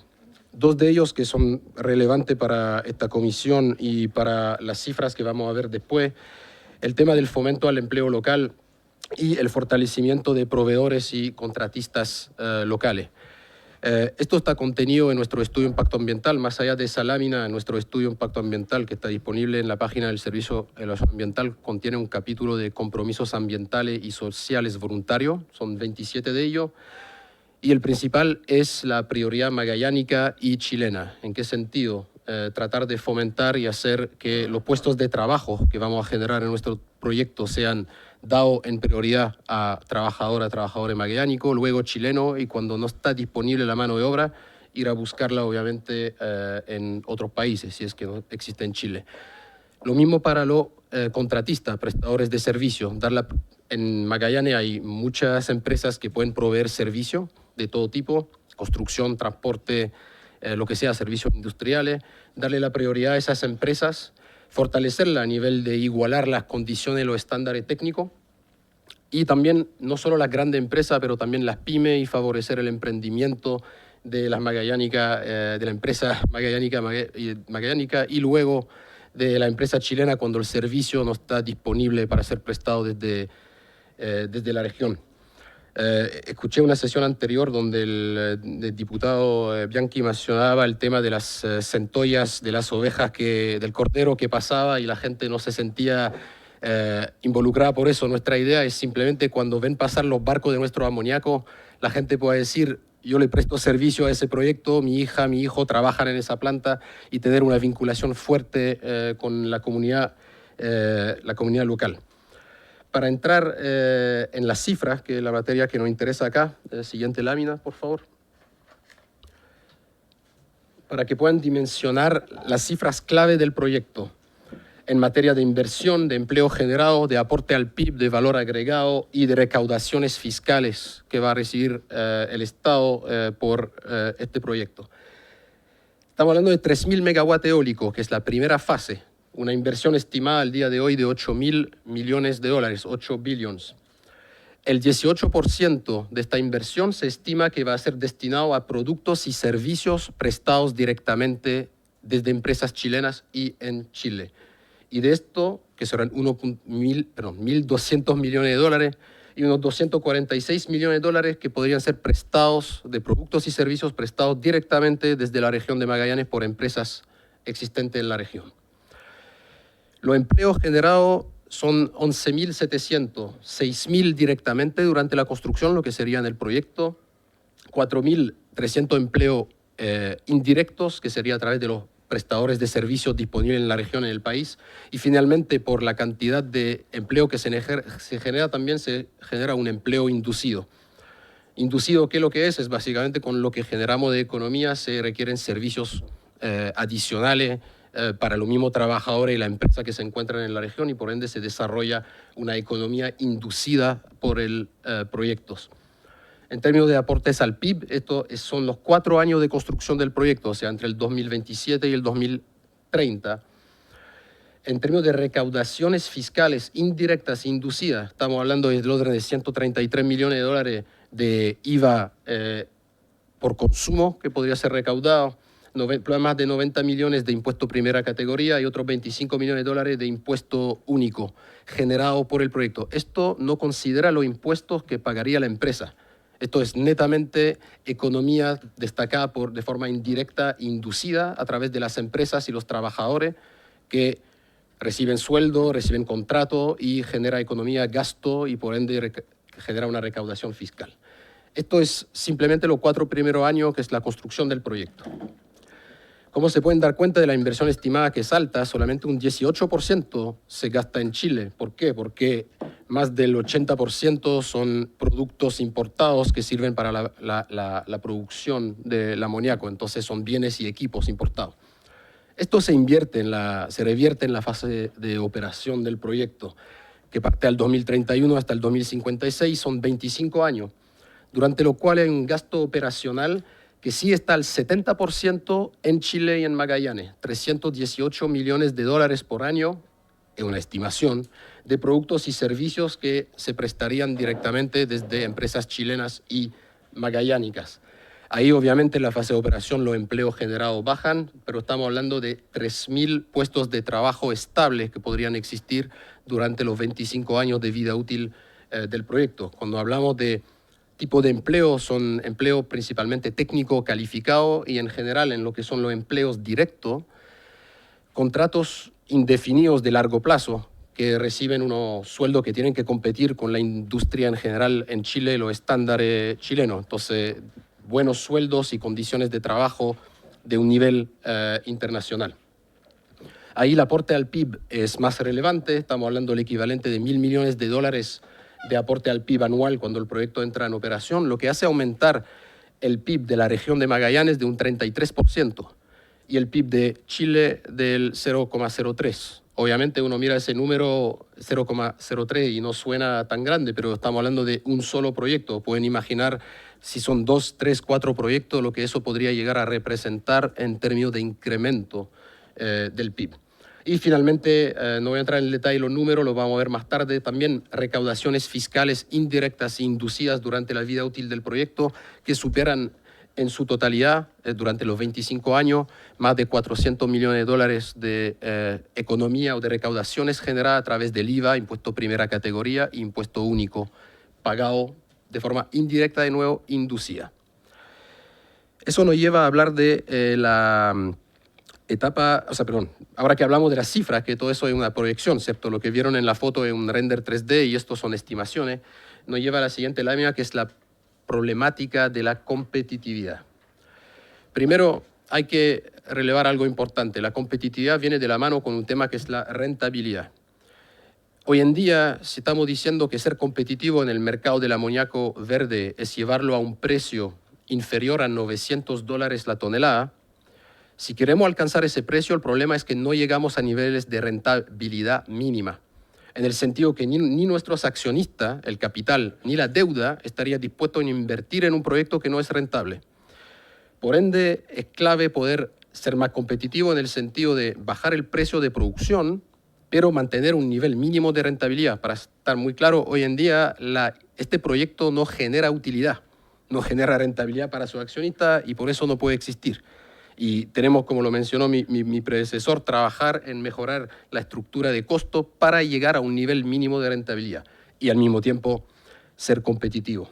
2 de ellos que son relevantes para esta comisión y para las cifras que vamos a ver después, el tema del fomento al empleo local y el fortalecimiento de proveedores y contratistas locales. Esto está contenido en nuestro estudio de impacto ambiental. Más allá de esa lámina, nuestro estudio de impacto ambiental, que está disponible en la página del Servicio de Evaluación Ambiental, contiene un capítulo de compromisos ambientales y sociales voluntarios, son 27 de ellos. Y el principal es la prioridad magallánica y chilena. ¿En qué sentido? Tratar de fomentar y hacer que los puestos de trabajo que vamos a generar en nuestro proyecto sean dados en prioridad a trabajadores magallánicos, luego chilenos, y cuando no está disponible la mano de obra, ir a buscarla obviamente en otros países, si es que no existe en Chile. Lo mismo para los contratistas, prestadores de servicios. En Magallanes hay muchas empresas que pueden proveer servicios de todo tipo, construcción, transporte, lo que sea, servicios industriales, darle la prioridad a esas empresas, fortalecerla a nivel de igualar las condiciones, los estándares técnicos, y también no solo las grandes empresas, pero también las pymes, y favorecer el emprendimiento de las magallánicas, de la empresa magallánica y luego de la empresa chilena cuando el servicio no está disponible para ser prestado desde la región. Escuché una sesión anterior donde el diputado Bianchi mencionaba el tema de las centollas de las ovejas, del cordero que pasaba, y la gente no se sentía involucrada por eso. Nuestra idea es simplemente cuando ven pasar los barcos de nuestro amoníaco, la gente pueda decir: yo le presto servicio a ese proyecto, mi hija, mi hijo trabajan en esa planta, y tener una vinculación fuerte con la comunidad local. Para entrar en las cifras, que es la materia que nos interesa acá, siguiente lámina, por favor. Para que puedan dimensionar las cifras clave del proyecto en materia de inversión, de empleo generado, de aporte al PIB, de valor agregado y de recaudaciones fiscales que va a recibir el Estado por este proyecto. Estamos hablando de 3.000 megawatts eólicos, que es la primera fase. Una inversión estimada al día de hoy de $8.000 millones, 8 billions. El 18% de esta inversión se estima que va a ser destinado a productos y servicios prestados directamente desde empresas chilenas y en Chile. Y de esto, que serán 1.200 millones de dólares y unos 246 millones de dólares que podrían ser prestados de productos y servicios prestados directamente desde la región de Magallanes por empresas existentes en la región. Los empleos generados son 11.700, 6.000 directamente durante la construcción, lo que sería en el proyecto, 4.300 empleos indirectos, que sería a través de los prestadores de servicios disponibles en la región, en el país, y finalmente por la cantidad de empleo que se genera, también se genera un empleo inducido. Inducido, ¿qué es lo que es? Es básicamente con lo que generamos de economía se requieren servicios adicionales para los mismos trabajadores y la empresa que se encuentran en la región, y por ende se desarrolla una economía inducida por el proyectos. En términos de aportes al PIB, estos son los 4 años de construcción del proyecto, o sea, entre el 2027 y el 2030. En términos de recaudaciones fiscales indirectas e inducidas, estamos hablando del orden de 133 millones de dólares de IVA por consumo que podría ser recaudado, más de 90 millones de impuesto primera categoría y otros 25 millones de dólares de impuesto único generado por el proyecto. Esto no considera los impuestos que pagaría la empresa. Esto es netamente economía destacada de forma indirecta, inducida a través de las empresas y los trabajadores que reciben sueldo, reciben contrato y genera economía, gasto y por ende genera una recaudación fiscal. Esto es simplemente los 4 primeros años, que es la construcción del proyecto. Como se pueden dar cuenta de la inversión estimada, que es alta, solamente un 18% se gasta en Chile. ¿Por qué? Porque más del 80% son productos importados que sirven para la producción del amoníaco, entonces son bienes y equipos importados. Esto se revierte en la fase de operación del proyecto, que parte del 2031 hasta el 2056, son 25 años, durante lo cual hay un gasto operacional que sí está al 70% en Chile y en Magallanes, 318 millones de dólares por año, es una estimación, de productos y servicios que se prestarían directamente desde empresas chilenas y magallánicas. Ahí obviamente en la fase de operación los empleos generados bajan, pero estamos hablando de 3.000 puestos de trabajo estables que podrían existir durante los 25 años de vida útil del proyecto. Cuando hablamos de tipo de empleo, son empleos principalmente técnico calificado y en general en lo que son los empleos directos, contratos indefinidos de largo plazo que reciben unos sueldos que tienen que competir con la industria en general en Chile, los estándares chilenos. Entonces, buenos sueldos y condiciones de trabajo de un nivel internacional. Ahí el aporte al PIB es más relevante, estamos hablando del equivalente de 1.000 millones de dólares de aporte al PIB anual cuando el proyecto entra en operación, lo que hace aumentar el PIB de la región de Magallanes de un 33% y el PIB de Chile del 0,03%. Obviamente uno mira ese número 0,03 y no suena tan grande, pero estamos hablando de un solo proyecto. Pueden imaginar si son 2, 3, 4 proyectos, lo que eso podría llegar a representar en términos de incremento del PIB. Y finalmente, no voy a entrar en el detalle de los números, los vamos a ver más tarde, también recaudaciones fiscales indirectas e inducidas durante la vida útil del proyecto que superan en su totalidad, durante los 25 años, más de 400 millones de dólares de economía o de recaudaciones generadas a través del IVA, impuesto primera categoría e impuesto único, pagado de forma indirecta, de nuevo, inducida. Eso nos lleva a hablar de la etapa, ahora que hablamos de las cifras, que todo eso es una proyección, ¿cierto? Lo que vieron en la foto es un render 3D y estos son estimaciones, nos lleva a la siguiente lámina, que es la problemática de la competitividad. Primero, hay que relevar algo importante. La competitividad viene de la mano con un tema que es la rentabilidad. Hoy en día, si estamos diciendo que ser competitivo en el mercado del amoníaco verde es llevarlo a un precio inferior a $900 la tonelada, si queremos alcanzar ese precio, el problema es que no llegamos a niveles de rentabilidad mínima, en el sentido que ni nuestros accionistas, el capital, ni la deuda estaría dispuesto a invertir en un proyecto que no es rentable. Por ende, es clave poder ser más competitivo en el sentido de bajar el precio de producción, pero mantener un nivel mínimo de rentabilidad. Para estar muy claro, hoy en día este proyecto no genera utilidad, no genera rentabilidad para su accionista y por eso no puede existir. Y tenemos, como lo mencionó mi predecesor, trabajar en mejorar la estructura de costo para llegar a un nivel mínimo de rentabilidad y al mismo tiempo ser competitivo.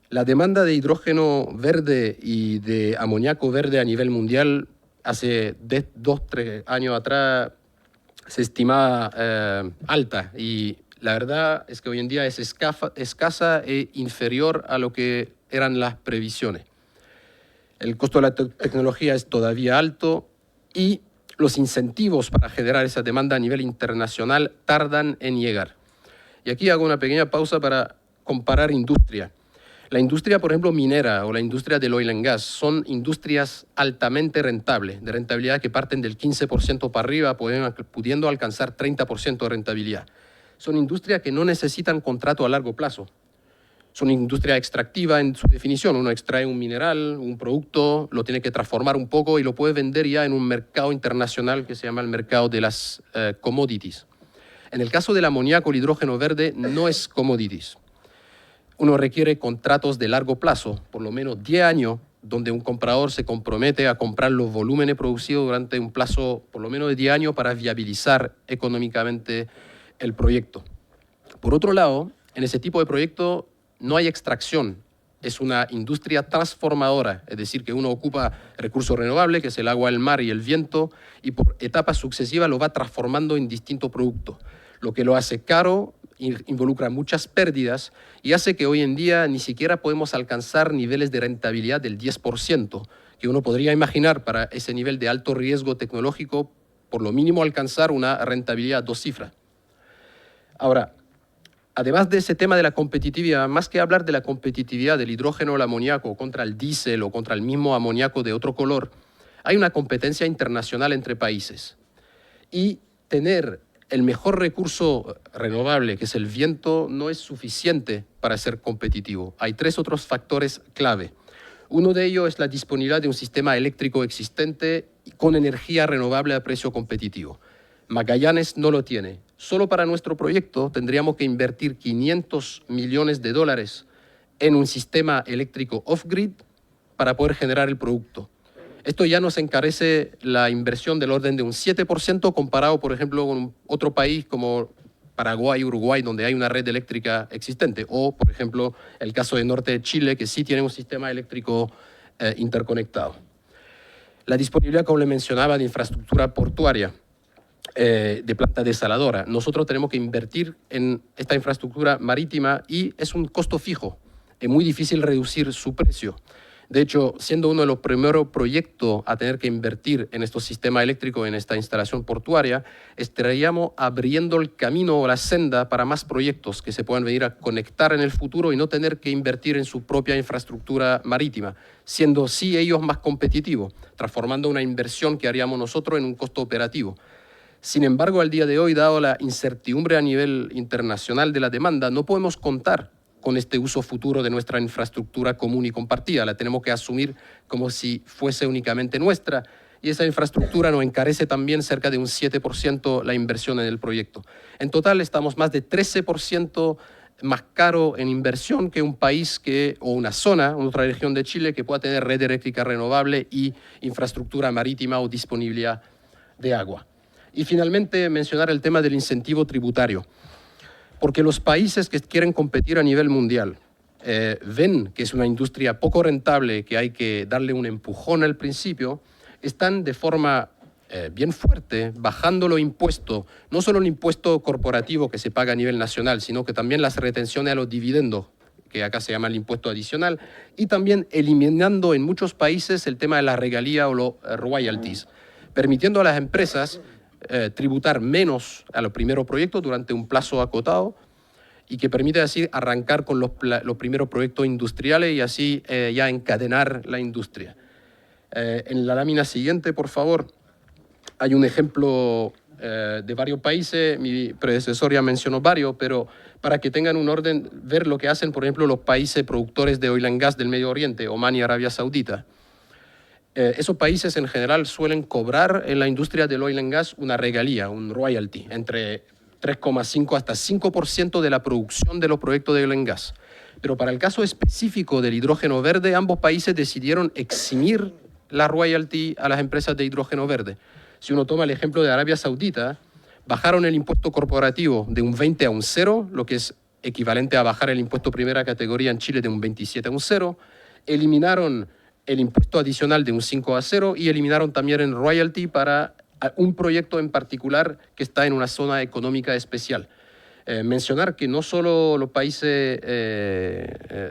La demanda de hidrógeno verde y de amoníaco verde a nivel mundial hace 2-3 años atrás se estimaba alta y la verdad es que hoy en día es escasa e inferior a lo que eran las previsiones. El costo de la tecnología es todavía alto y los incentivos para generar esa demanda a nivel internacional tardan en llegar. Y aquí hago una pequeña pausa para comparar industria. La industria, por ejemplo, minera o la industria del oil and gas son industrias altamente rentables, de rentabilidad que parten del 15% para arriba, pudiendo alcanzar 30% de rentabilidad. Son industrias que no necesitan contrato a largo plazo. Son industria extractiva en su definición. Uno extrae un mineral, un producto, lo tiene que transformar un poco y lo puede vender ya en un mercado internacional que se llama el mercado de las commodities. En el caso del amoníaco, el hidrógeno verde no es commodities. Uno requiere contratos de largo plazo, por lo menos 10 años, donde un comprador se compromete a comprar los volúmenes producidos durante un plazo por lo menos de 10 años para viabilizar económicamente el proyecto. Por otro lado, en ese tipo de proyecto no hay extracción, es una industria transformadora, es decir, que uno ocupa recursos renovables, que es el agua, el mar y el viento, y por etapas sucesivas lo va transformando en distintos productos, lo que lo hace caro, involucra muchas pérdidas y hace que hoy en día ni siquiera podemos alcanzar niveles de rentabilidad del 10%, que uno podría imaginar para ese nivel de alto riesgo tecnológico, por lo mínimo alcanzar una rentabilidad 2 cifras. Ahora, además de ese tema de la competitividad, más que hablar de la competitividad del hidrógeno o el amoníaco contra el diésel o contra el mismo amoníaco de otro color, hay una competencia internacional entre países. Y tener el mejor recurso renovable, que es el viento, no es suficiente para ser competitivo. Hay 3 otros factores clave. Uno de ellos es la disponibilidad de un sistema eléctrico existente con energía renovable a precio competitivo. Magallanes no lo tiene. Solo para nuestro proyecto tendríamos que invertir $500 millones en un sistema eléctrico off-grid para poder generar el producto. Esto ya nos encarece la inversión del orden de un 7% comparado, por ejemplo, con otro país como Paraguay, Uruguay, donde hay una red eléctrica existente. O, por ejemplo, el caso del norte de Chile, que sí tiene un sistema eléctrico interconectado. La disponibilidad, como le mencionaba, de infraestructura portuaria, de planta desaladora. Nosotros tenemos que invertir en esta infraestructura marítima y es un costo fijo. Es muy difícil reducir su precio. De hecho, siendo uno de los primeros proyectos a tener que invertir en estos sistemas eléctricos, en esta instalación portuaria, estaríamos abriendo el camino o la senda para más proyectos que se puedan venir a conectar en el futuro y no tener que invertir en su propia infraestructura marítima, siendo sí ellos más competitivos, transformando una inversión que haríamos nosotros en un costo operativo. Sin embargo, al día de hoy, dado la incertidumbre a nivel internacional de la demanda, no podemos contar con este uso futuro de nuestra infraestructura común y compartida. La tenemos que asumir como si fuese únicamente nuestra y esa infraestructura nos encarece también cerca de un 7% la inversión en el proyecto. En total estamos más de 13% más caro en inversión que un país o una zona, otra región de Chile que pueda tener red eléctrica renovable y infraestructura marítima o disponibilidad de agua. Y finalmente mencionar el tema del incentivo tributario. Porque los países que quieren competir a nivel mundial ven que es una industria poco rentable, que hay que darle un empujón al principio, están de forma bien fuerte bajando los impuestos, no solo el impuesto corporativo que se paga a nivel nacional, sino que también las retenciones a los dividendos, que acá se llama el impuesto adicional, y también eliminando en muchos países el tema de la regalía o los royalties, permitiendo a las empresas tributar menos a los primeros proyectos durante un plazo acotado y que permite así arrancar con los primeros proyectos industriales y así ya encadenar la industria. En la lámina siguiente, por favor, hay un ejemplo de varios países. Mi predecesor ya mencionó varios, pero para que tengan un orden, ver lo que hacen, por ejemplo, los países productores de oil and gas del Medio Oriente, Omán y Arabia Saudita. Esos países en general suelen cobrar en la industria del oil and gas una regalía, un royalty, entre 3,5 hasta 5% de la producción de los proyectos de oil and gas. Pero para el caso específico del hidrógeno verde, ambos países decidieron eximir la royalty a las empresas de hidrógeno verde. Si uno toma el ejemplo de Arabia Saudita, bajaron el impuesto corporativo de un 20 a un 0, lo que es equivalente a bajar el impuesto primera categoría en Chile de un 27 a un 0, eliminaron el impuesto adicional de un 5 a 0 y eliminaron también el royalty para un proyecto en particular que está en una zona económica especial. Mencionar que no solo los países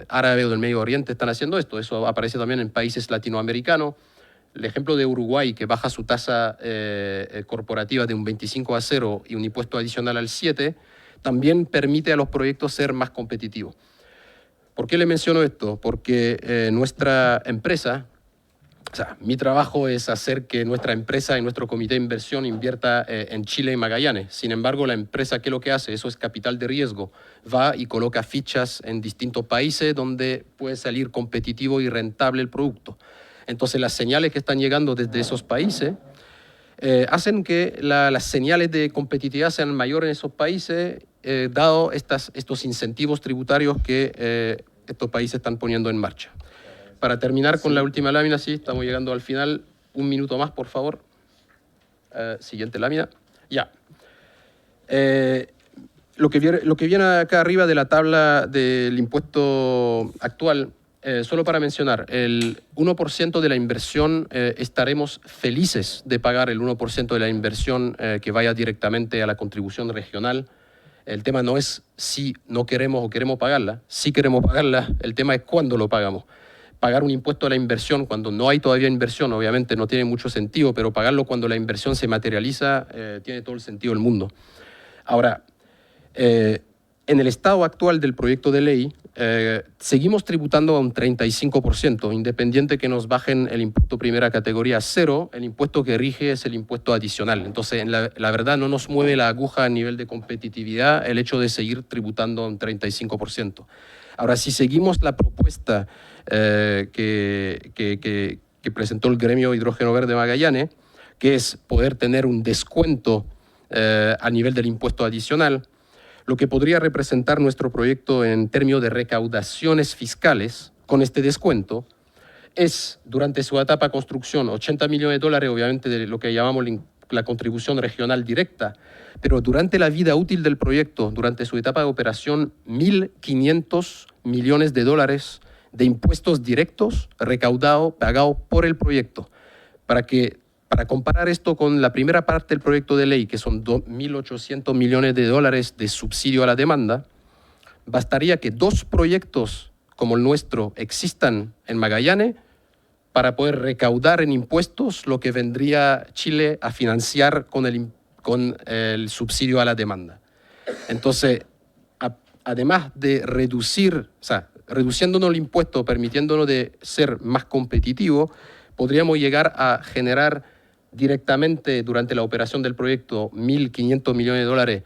árabes o del Medio Oriente están haciendo esto, eso aparece también en países latinoamericanos. El ejemplo de Uruguay, que baja su tasa corporativa de un 25 a 0 y un impuesto adicional al 7, también permite a los proyectos ser más competitivos. ¿Por qué le menciono esto? Porque nuestra empresa, o sea, mi trabajo es hacer que nuestra empresa y nuestro comité de inversión invierta en Chile y Magallanes. Sin embargo, la empresa, ¿qué es lo que hace? Eso es capital de riesgo. Va y coloca fichas en distintos países donde puede salir competitivo y rentable el producto. Entonces, las señales que están llegando desde esos países hacen que las señales de competitividad sean mayores en esos países, dado estos incentivos tributarios que estos países están poniendo en marcha. Para terminar con la última lámina, sí, estamos llegando al final. Un minuto más, por favor. Siguiente lámina. Ya. Lo que viene acá arriba de la tabla del impuesto actual, solo para mencionar, el 1% de la inversión, estaremos felices de pagar el 1% de la inversión que vaya directamente a la contribución regional. El tema no es si no queremos o queremos pagarla, sí queremos pagarla, el tema es cuándo lo pagamos. Pagar un impuesto a la inversión cuando no hay todavía inversión, obviamente no tiene mucho sentido, pero pagarlo cuando la inversión se materializa tiene todo el sentido del mundo. Ahora, en el estado actual del proyecto de ley, seguimos tributando a un 35%, independiente que nos bajen el impuesto primera categoría a 0, el impuesto que rige es el impuesto adicional. Entonces, la verdad, no nos mueve la aguja a nivel de competitividad el hecho de seguir tributando a un 35%. Ahora, si seguimos la propuesta que presentó el gremio Hidrógeno Verde Magallanes, que es poder tener un descuento a nivel del impuesto adicional, lo que podría representar nuestro proyecto en términos de recaudaciones fiscales con este descuento es, durante su etapa de construcción, $80 millones, obviamente de lo que llamamos la contribución regional directa, pero durante la vida útil del proyecto, durante su etapa de operación, $1.500 millones de impuestos directos recaudados, pagados por el proyecto. Para comparar esto con la primera parte del proyecto de ley, que son $1.800 millones de subsidio a la demanda, bastaría que 2 proyectos como el nuestro existan en Magallanes para poder recaudar en impuestos lo que vendría Chile a financiar con el subsidio a la demanda. Entonces, además de reduciéndonos el impuesto, permitiéndonos de ser más competitivos, podríamos llegar a generar directamente durante la operación del proyecto $1.500 millones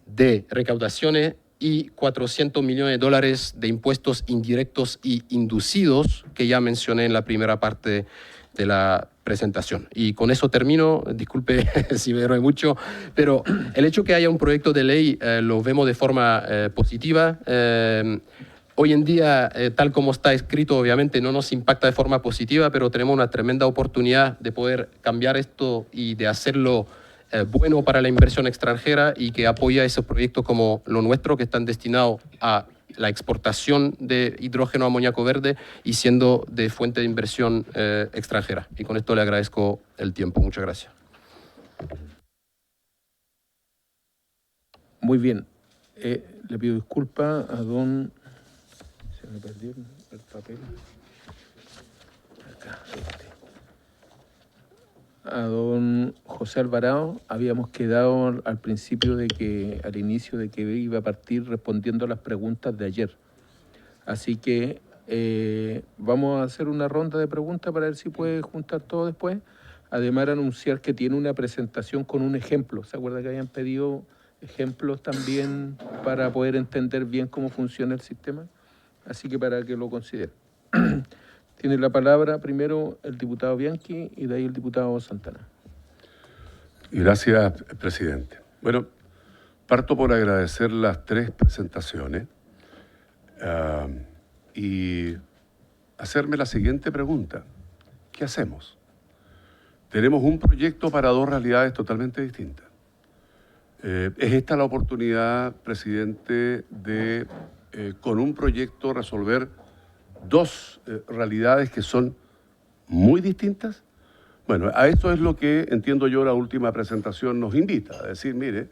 de recaudaciones y $400 millones de impuestos indirectos y inducidos que ya mencioné en la primera parte de la presentación. Y con eso termino, disculpe si me derroé mucho, pero el hecho que haya un proyecto de ley lo vemos de forma positiva. Hoy en día, tal como está escrito, obviamente no nos impacta de forma positiva, pero tenemos una tremenda oportunidad de poder cambiar esto y de hacerlo bueno para la inversión extranjera y que apoya esos proyectos como lo nuestro, que están destinados a la exportación de hidrógeno amoníaco verde y siendo de fuente de inversión extranjera. Y con esto le agradezco el tiempo. Muchas gracias. Muy bien. Le pido disculpas a don... Se me perdió el papel. Acá, a don José Alvarado. Habíamos quedado al principio al inicio de que iba a partir respondiendo a las preguntas de ayer. Así que vamos a hacer una ronda de preguntas para ver si puede juntar todo después. Además, anunciar que tiene una presentación con un ejemplo. ¿Se acuerda que habían pedido ejemplos también para poder entender bien cómo funciona el sistema? Así que para que lo consideren. Tiene la palabra primero el diputado Bianchi y de ahí el diputado Santana. Gracias, presidente. Bueno, parto por agradecer las 3 presentaciones y hacerme la siguiente pregunta. ¿Qué hacemos? Tenemos un proyecto para 2 realidades totalmente distintas. ¿Es esta la oportunidad, presidente, de con un proyecto resolver 2 realidades que son muy distintas? Bueno, a esto es lo que, entiendo yo, la última presentación nos invita, a decir, mire,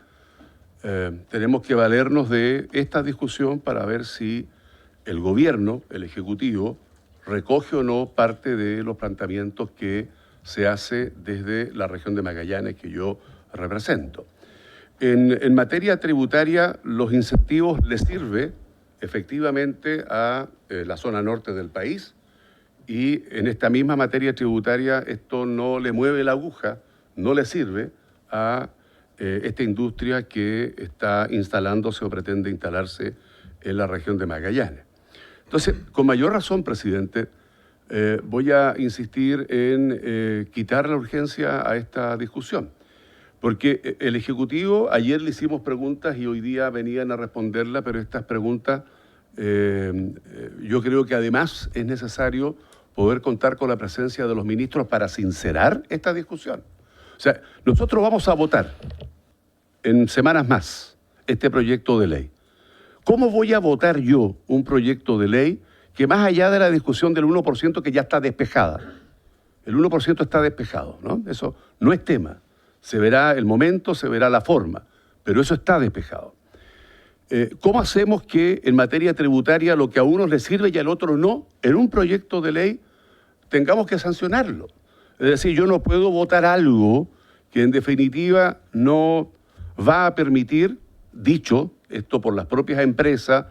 tenemos que valernos de esta discusión para ver si el gobierno, el Ejecutivo, recoge o no parte de los planteamientos que se hace desde la región de Magallanes que yo represento. En materia tributaria, los incentivos les sirven efectivamente a la zona norte del país y en esta misma materia tributaria esto no le mueve la aguja, no le sirve a esta industria que está instalándose o pretende instalarse en la región de Magallanes. Entonces, con mayor razón, presidente, voy a insistir en quitar la urgencia a esta discusión, porque el Ejecutivo, ayer le hicimos preguntas y hoy día venían a responderla, pero estas preguntas yo creo que además es necesario poder contar con la presencia de los ministros para sincerar esta discusión. O sea, nosotros vamos a votar en semanas más este proyecto de ley. ¿Cómo voy a votar yo un proyecto de ley que más allá de la discusión del 1% que ya está despejada? El 1% está despejado, ¿no? Eso no es tema. Se verá el momento, se verá la forma, pero eso está despejado. ¿Cómo hacemos que en materia tributaria lo que a unos les sirve y al otro no, en un proyecto de ley tengamos que sancionarlo? Es decir, yo no puedo votar algo que en definitiva no va a permitir, dicho esto por las propias empresas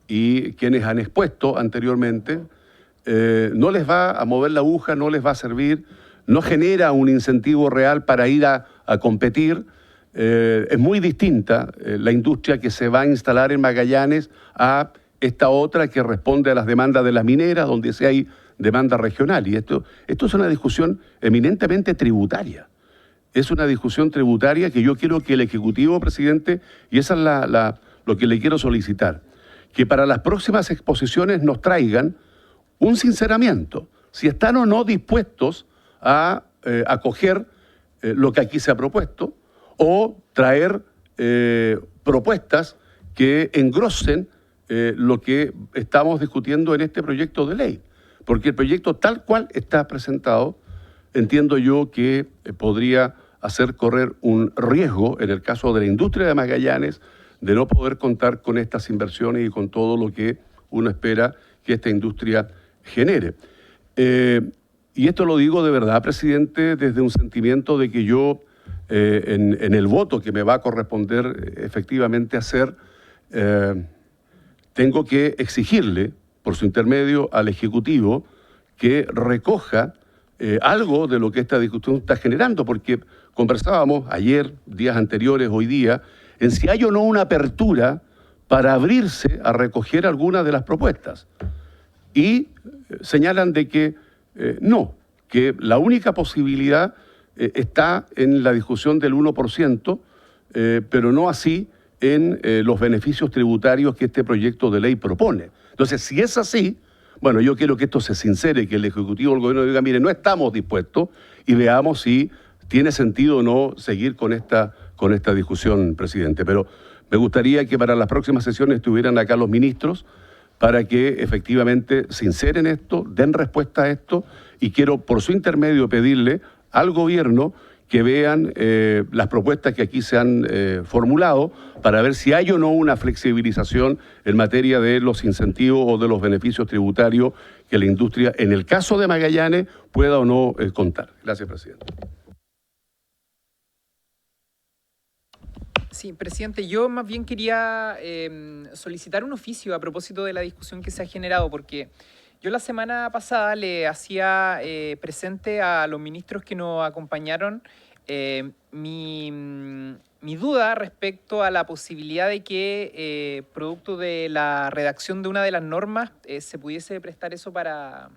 y quienes han expuesto anteriormente, no les va a mover la aguja, no les va a servir, no genera un incentivo real para ir a competir. Es muy distinta la industria que se va a instalar en Magallanes a esta otra que responde a las demandas de las mineras, donde sí hay demanda regional. Y esto es una discusión eminentemente tributaria. Es una discusión tributaria que yo quiero que el Ejecutivo, presidente, y esa es lo que le quiero solicitar, que para las próximas exposiciones nos traigan un sinceramiento, si están o no dispuestos a acoger lo que aquí se ha propuesto, o traer propuestas que engrosen lo que estamos discutiendo en este proyecto de ley. Porque el proyecto tal cual está presentado, entiendo yo que podría hacer correr un riesgo en el caso de la industria de Magallanes de no poder contar con estas inversiones y con todo lo que uno espera que esta industria genere. Y esto lo digo de verdad, presidente, desde un sentimiento de que yo, en el voto que me va a corresponder efectivamente hacer, tengo que exigirle, por su intermedio, al Ejecutivo que recoja algo de lo que esta discusión está generando, porque conversábamos ayer, días anteriores, hoy día, en si hay o no una apertura para abrirse a recoger algunas de las propuestas. Y señalan de que no, que la única posibilidad está en la discusión del 1%, pero no así en los beneficios tributarios que este proyecto de ley propone. Entonces, si es así, bueno, yo quiero que esto se sincere, que el Ejecutivo o el Gobierno diga, mire, no estamos dispuestos, y veamos si tiene sentido o no seguir con esta discusión, presidente. Pero me gustaría que para las próximas sesiones estuvieran acá los ministros para que efectivamente sinceren esto, den respuesta a esto, y quiero por su intermedio pedirle al Gobierno que vean las propuestas que aquí se han formulado para ver si hay o no una flexibilización en materia de los incentivos o de los beneficios tributarios que la industria, en el caso de Magallanes, pueda o no contar. Gracias, presidente. Sí, presidente, yo más bien quería solicitar un oficio a propósito de la discusión que se ha generado, porque yo la semana pasada le hacía presente a los ministros que nos acompañaron mi duda respecto a la posibilidad de que, producto de la redacción de una de las normas, se pudiese prestar eso para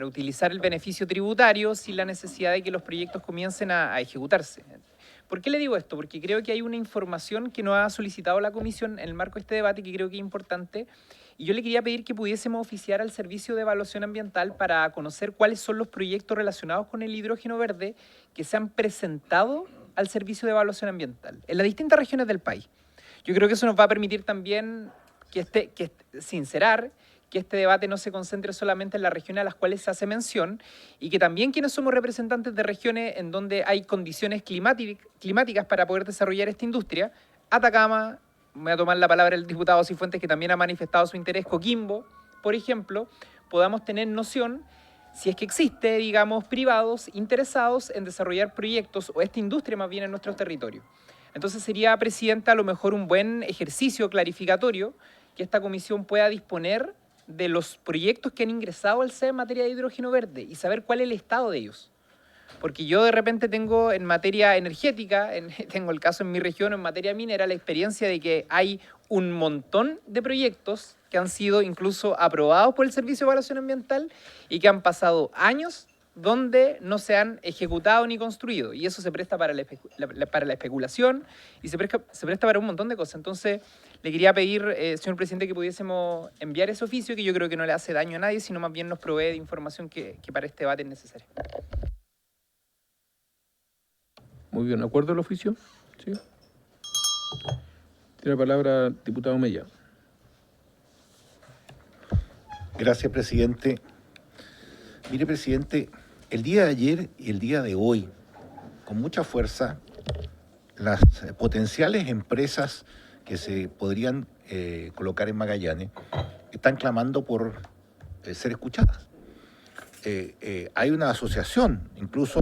utilizar el beneficio tributario sin la necesidad de que los proyectos comiencen a ejecutarse. ¿Por qué le digo esto? Porque creo que hay una información que nos ha solicitado la Comisión en el marco de este debate que creo que es importante. Y yo le quería pedir que pudiésemos oficiar al Servicio de Evaluación Ambiental para conocer cuáles son los proyectos relacionados con el hidrógeno verde que se han presentado al Servicio de Evaluación Ambiental en las distintas regiones del país. Yo creo que eso nos va a permitir también sincerar que este debate no se concentre solamente en las regiones a las cuales se hace mención y que también quienes somos representantes de regiones en donde hay condiciones climáticas para poder desarrollar esta industria, Atacama, voy a tomar la palabra el diputado Cifuentes, que también ha manifestado su interés, Coquimbo, por ejemplo, podamos tener noción si es que existe, digamos, privados interesados en desarrollar proyectos o esta industria más bien en nuestros territorios. Entonces sería, Presidenta, a lo mejor un buen ejercicio clarificatorio que esta comisión pueda disponer de los proyectos que han ingresado al CEE en materia de hidrógeno verde y saber cuál es el estado de ellos. Porque yo de repente tengo en materia energética, tengo el caso en mi región, en materia minera, la experiencia de que hay un montón de proyectos que han sido incluso aprobados por el Servicio de Evaluación Ambiental y que han pasado años donde no se han ejecutado ni construido. Y eso se presta para la especulación y se presta para un montón de cosas. Entonces, le quería pedir, señor presidente, que pudiésemos enviar ese oficio, que yo creo que no le hace daño a nadie, sino más bien nos provee de información que para este debate es necesaria. Muy bien, ¿acuerdo el oficio? Sí. Tiene la palabra el diputado Mella. Gracias, presidente. Mire, presidente, el día de ayer y el día de hoy, con mucha fuerza, las potenciales empresas que se podrían colocar en Magallanes están clamando por ser escuchadas. Hay una asociación, incluso,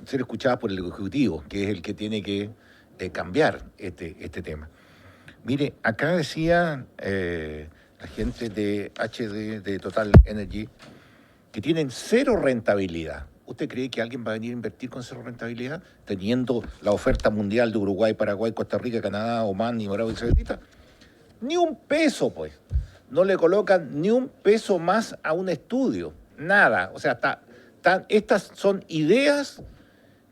ser escuchadas por el Ejecutivo, que es el que tiene que cambiar este tema. Mire, acá decía la gente de HD, de Total Energy, que tienen cero rentabilidad. ¿Usted cree que alguien va a venir a invertir con cero rentabilidad, teniendo la oferta mundial de Uruguay, Paraguay, Costa Rica, Canadá, Omán y Arabia Saudita? Ni un peso, pues. No le colocan ni un peso más a un estudio. Nada. O sea, estas son ideas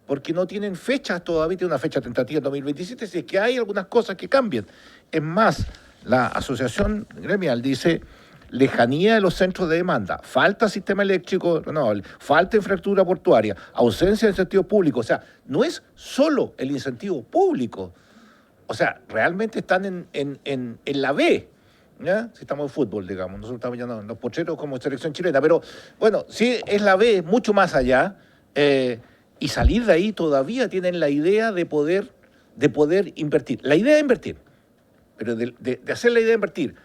porque no tienen fechas todavía, tiene una fecha tentativa en 2027, si es que hay algunas cosas que cambian. Es más, la asociación gremial dice lejanía de los centros de demanda, falta sistema eléctrico renovable, falta infraestructura portuaria, ausencia de incentivo público. O sea, no es solo el incentivo público. O sea, realmente están en la B, ¿ya? Si estamos en fútbol, digamos, nosotros estamos ya en los pocheros como selección chilena, pero bueno, si es la B, mucho más allá, y salir de ahí todavía tienen la idea de poder invertir. La idea de invertir, pero de hacer la idea de invertir,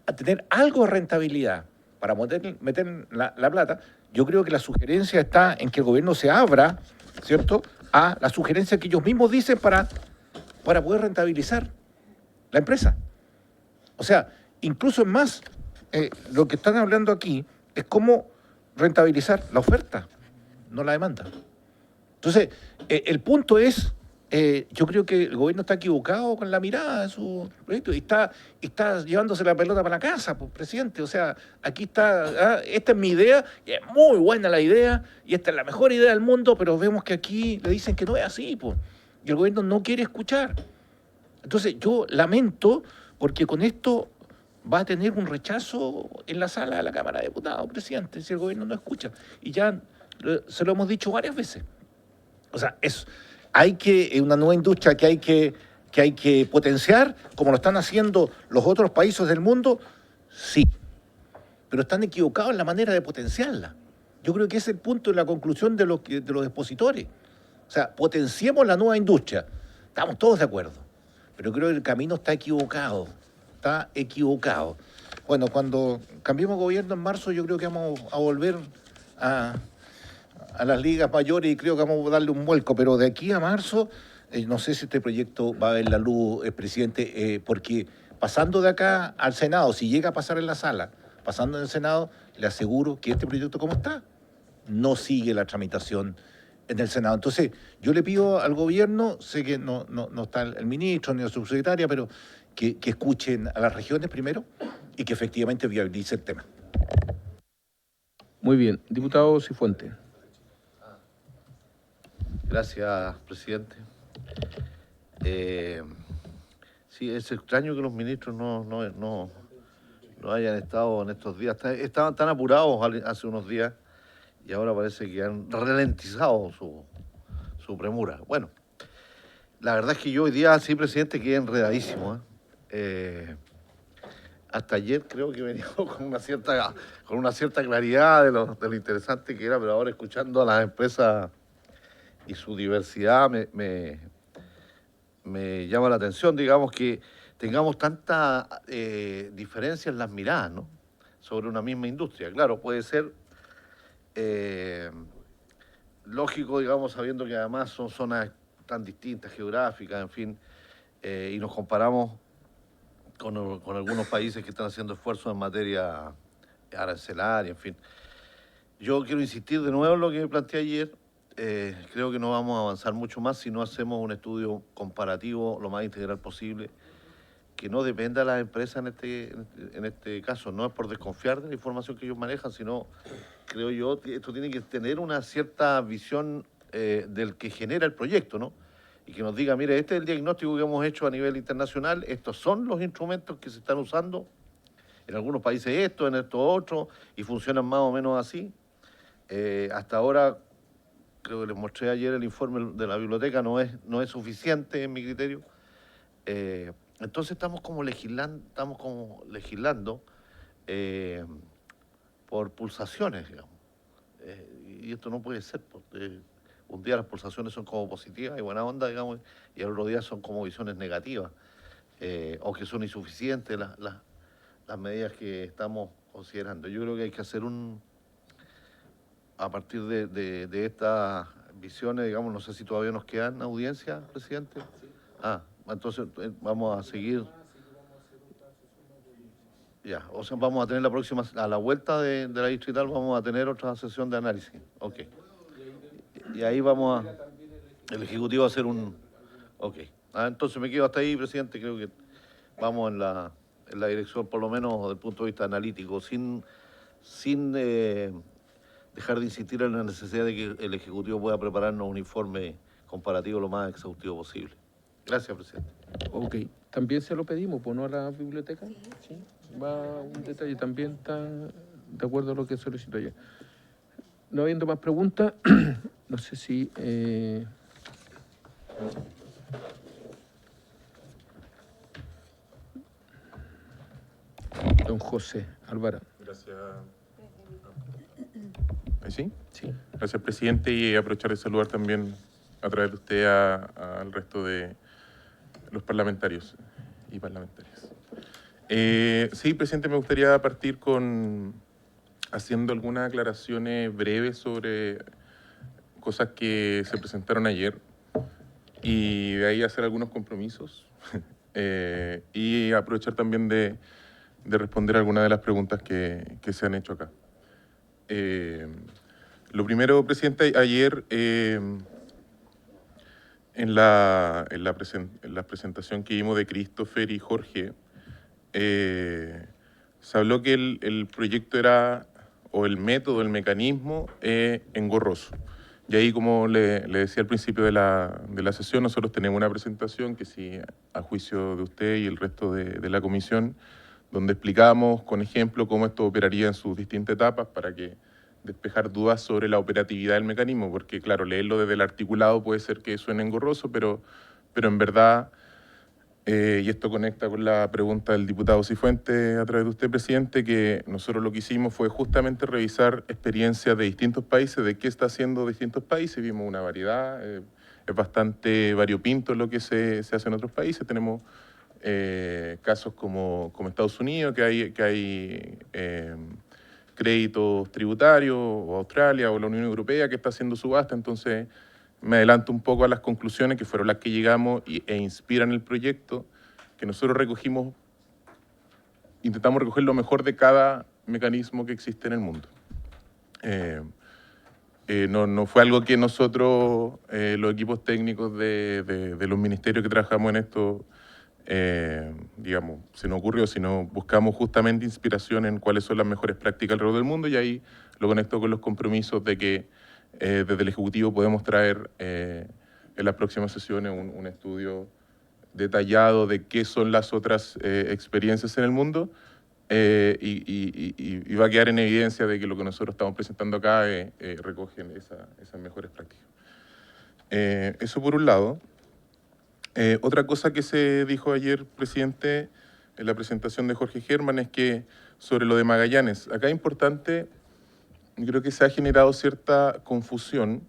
a tener algo de rentabilidad para meter la plata, yo creo que la sugerencia está en que el gobierno se abra, ¿cierto?, a la sugerencia que ellos mismos dicen para poder rentabilizar la empresa. O sea, incluso es más, lo que están hablando aquí es cómo rentabilizar la oferta, no la demanda. Entonces, el punto es, yo creo que el gobierno está equivocado con la mirada de su proyecto y está llevándose la pelota para la casa, pues, presidente. O sea, aquí está, esta es mi idea, y es muy buena la idea, y esta es la mejor idea del mundo, pero vemos que aquí le dicen que no es así, pues, y el gobierno no quiere escuchar. Entonces, yo lamento, porque con esto va a tener un rechazo en la sala de la Cámara de Diputados, presidente, si el gobierno no escucha. Y ya se lo hemos dicho varias veces. O sea, hay una nueva industria que hay que potenciar, como lo están haciendo los otros países del mundo, sí. Pero están equivocados en la manera de potenciarla. Yo creo que ese es el punto de la conclusión de los expositores. O sea, potenciemos la nueva industria. Estamos todos de acuerdo. Pero creo que el camino está equivocado. Está equivocado. Bueno, cuando cambiemos gobierno en marzo, yo creo que vamos a volver a las ligas mayores y creo que vamos a darle un vuelco, pero de aquí a marzo, no sé si este proyecto va a ver la luz, presidente, porque pasando de acá al Senado, si llega a pasar en la sala, pasando en el Senado, le aseguro que este proyecto, como está, no sigue la tramitación en el Senado. Entonces, yo le pido al gobierno, sé que no está el ministro ni la subsecretaria, pero que escuchen a las regiones primero y que efectivamente viabilice el tema. Muy bien. Diputado Cifuentes. Gracias, presidente. Sí, es extraño que los ministros no hayan estado en estos días. Estaban tan apurados hace unos días y ahora parece que han ralentizado su premura. Bueno, la verdad es que yo hoy día, sí, presidente, quedé enredadísimo. hasta ayer creo que venía con una cierta claridad de lo interesante que era, pero ahora escuchando a las empresas y su diversidad me llama la atención, digamos, que tengamos tanta diferencia en las miradas, ¿no?, sobre una misma industria. Claro, puede ser lógico, digamos, sabiendo que además son zonas tan distintas, geográficas, en fin, y nos comparamos con algunos países que están haciendo esfuerzos en materia arancelaria, en fin. Yo quiero insistir de nuevo en lo que planteé ayer. Creo que no vamos a avanzar mucho más si no hacemos un estudio comparativo lo más integral posible, que no dependa de las empresas en este caso. No es por desconfiar de la información que ellos manejan, sino, creo yo, que esto tiene que tener una cierta visión del que genera el proyecto, ¿no? Y que nos diga, mire, este es el diagnóstico que hemos hecho a nivel internacional, estos son los instrumentos que se están usando, en algunos países esto, en estos otros, y funcionan más o menos así. Hasta ahora, creo que les mostré ayer el informe de la biblioteca, no es suficiente en mi criterio. Entonces estamos como legislando por pulsaciones, digamos. Y esto no puede ser, porque un día las pulsaciones son como positivas y buena onda, digamos, y al otro día son como visiones negativas, o que son insuficientes las medidas que estamos considerando. Yo creo que hay que hacer a partir de estas visiones, digamos, no sé si todavía nos quedan audiencias, presidente. Entonces vamos a seguir. Ya, o sea, vamos a tener la próxima, a la vuelta de la distrital, vamos a tener otra sesión de análisis. Ok. Y ahí vamos el Ejecutivo a hacer ok. Entonces me quedo hasta ahí, presidente. Creo que vamos en la dirección, por lo menos desde el punto de vista analítico, sin dejar de insistir en la necesidad de que el Ejecutivo pueda prepararnos un informe comparativo lo más exhaustivo posible. Gracias, presidente. Ok, también se lo pedimos, ¿no?, a la biblioteca. Sí. Va un detalle, también está de acuerdo a lo que solicitó ayer. No habiendo más preguntas, no sé si... Don José Alvarado. Gracias. ¿Sí? Sí. Gracias, presidente, y aprovechar de saludar también a través de usted al resto de los parlamentarios y parlamentarias. Sí, presidente, me gustaría partir haciendo algunas aclaraciones breves sobre cosas que se presentaron ayer y de ahí hacer algunos compromisos y aprovechar también de responder algunas de las preguntas que se han hecho acá. Lo primero, presidente, ayer en la presentación que vimos de Christopher y Jorge, se habló que el proyecto era, o el método, el mecanismo, engorroso. Y ahí, como le decía al principio de la sesión, nosotros tenemos una presentación que sí, a juicio de usted y el resto de la comisión, donde explicamos con ejemplo cómo esto operaría en sus distintas etapas para que despejar dudas sobre la operatividad del mecanismo, porque claro, leerlo desde el articulado puede ser que suene engorroso, pero en verdad, y esto conecta con la pregunta del diputado Cifuentes a través de usted, presidente, que nosotros lo que hicimos fue justamente revisar experiencias de distintos países, de qué está haciendo distintos países, vimos una variedad, es bastante variopinto lo que se hace en otros países, tenemos casos como Estados Unidos, que hay créditos tributarios, o Australia o la Unión Europea que está haciendo subasta. Entonces me adelanto un poco a las conclusiones que fueron las que llegamos e inspiran el proyecto, que nosotros intentamos recoger lo mejor de cada mecanismo que existe en el mundo. No fue algo que nosotros, los equipos técnicos de los ministerios que trabajamos en esto, digamos, se nos ocurrió, sino buscamos justamente inspiración en cuáles son las mejores prácticas alrededor del mundo, y ahí lo conecto con los compromisos de que desde el Ejecutivo podemos traer en las próximas sesiones un estudio detallado de qué son las otras experiencias en el mundo, y va a quedar en evidencia de que lo que nosotros estamos presentando acá recogen esas mejores prácticas. Eso por un lado. Otra cosa que se dijo ayer, presidente, en la presentación de Jorge Germán es que sobre lo de Magallanes, acá es importante, yo creo que se ha generado cierta confusión.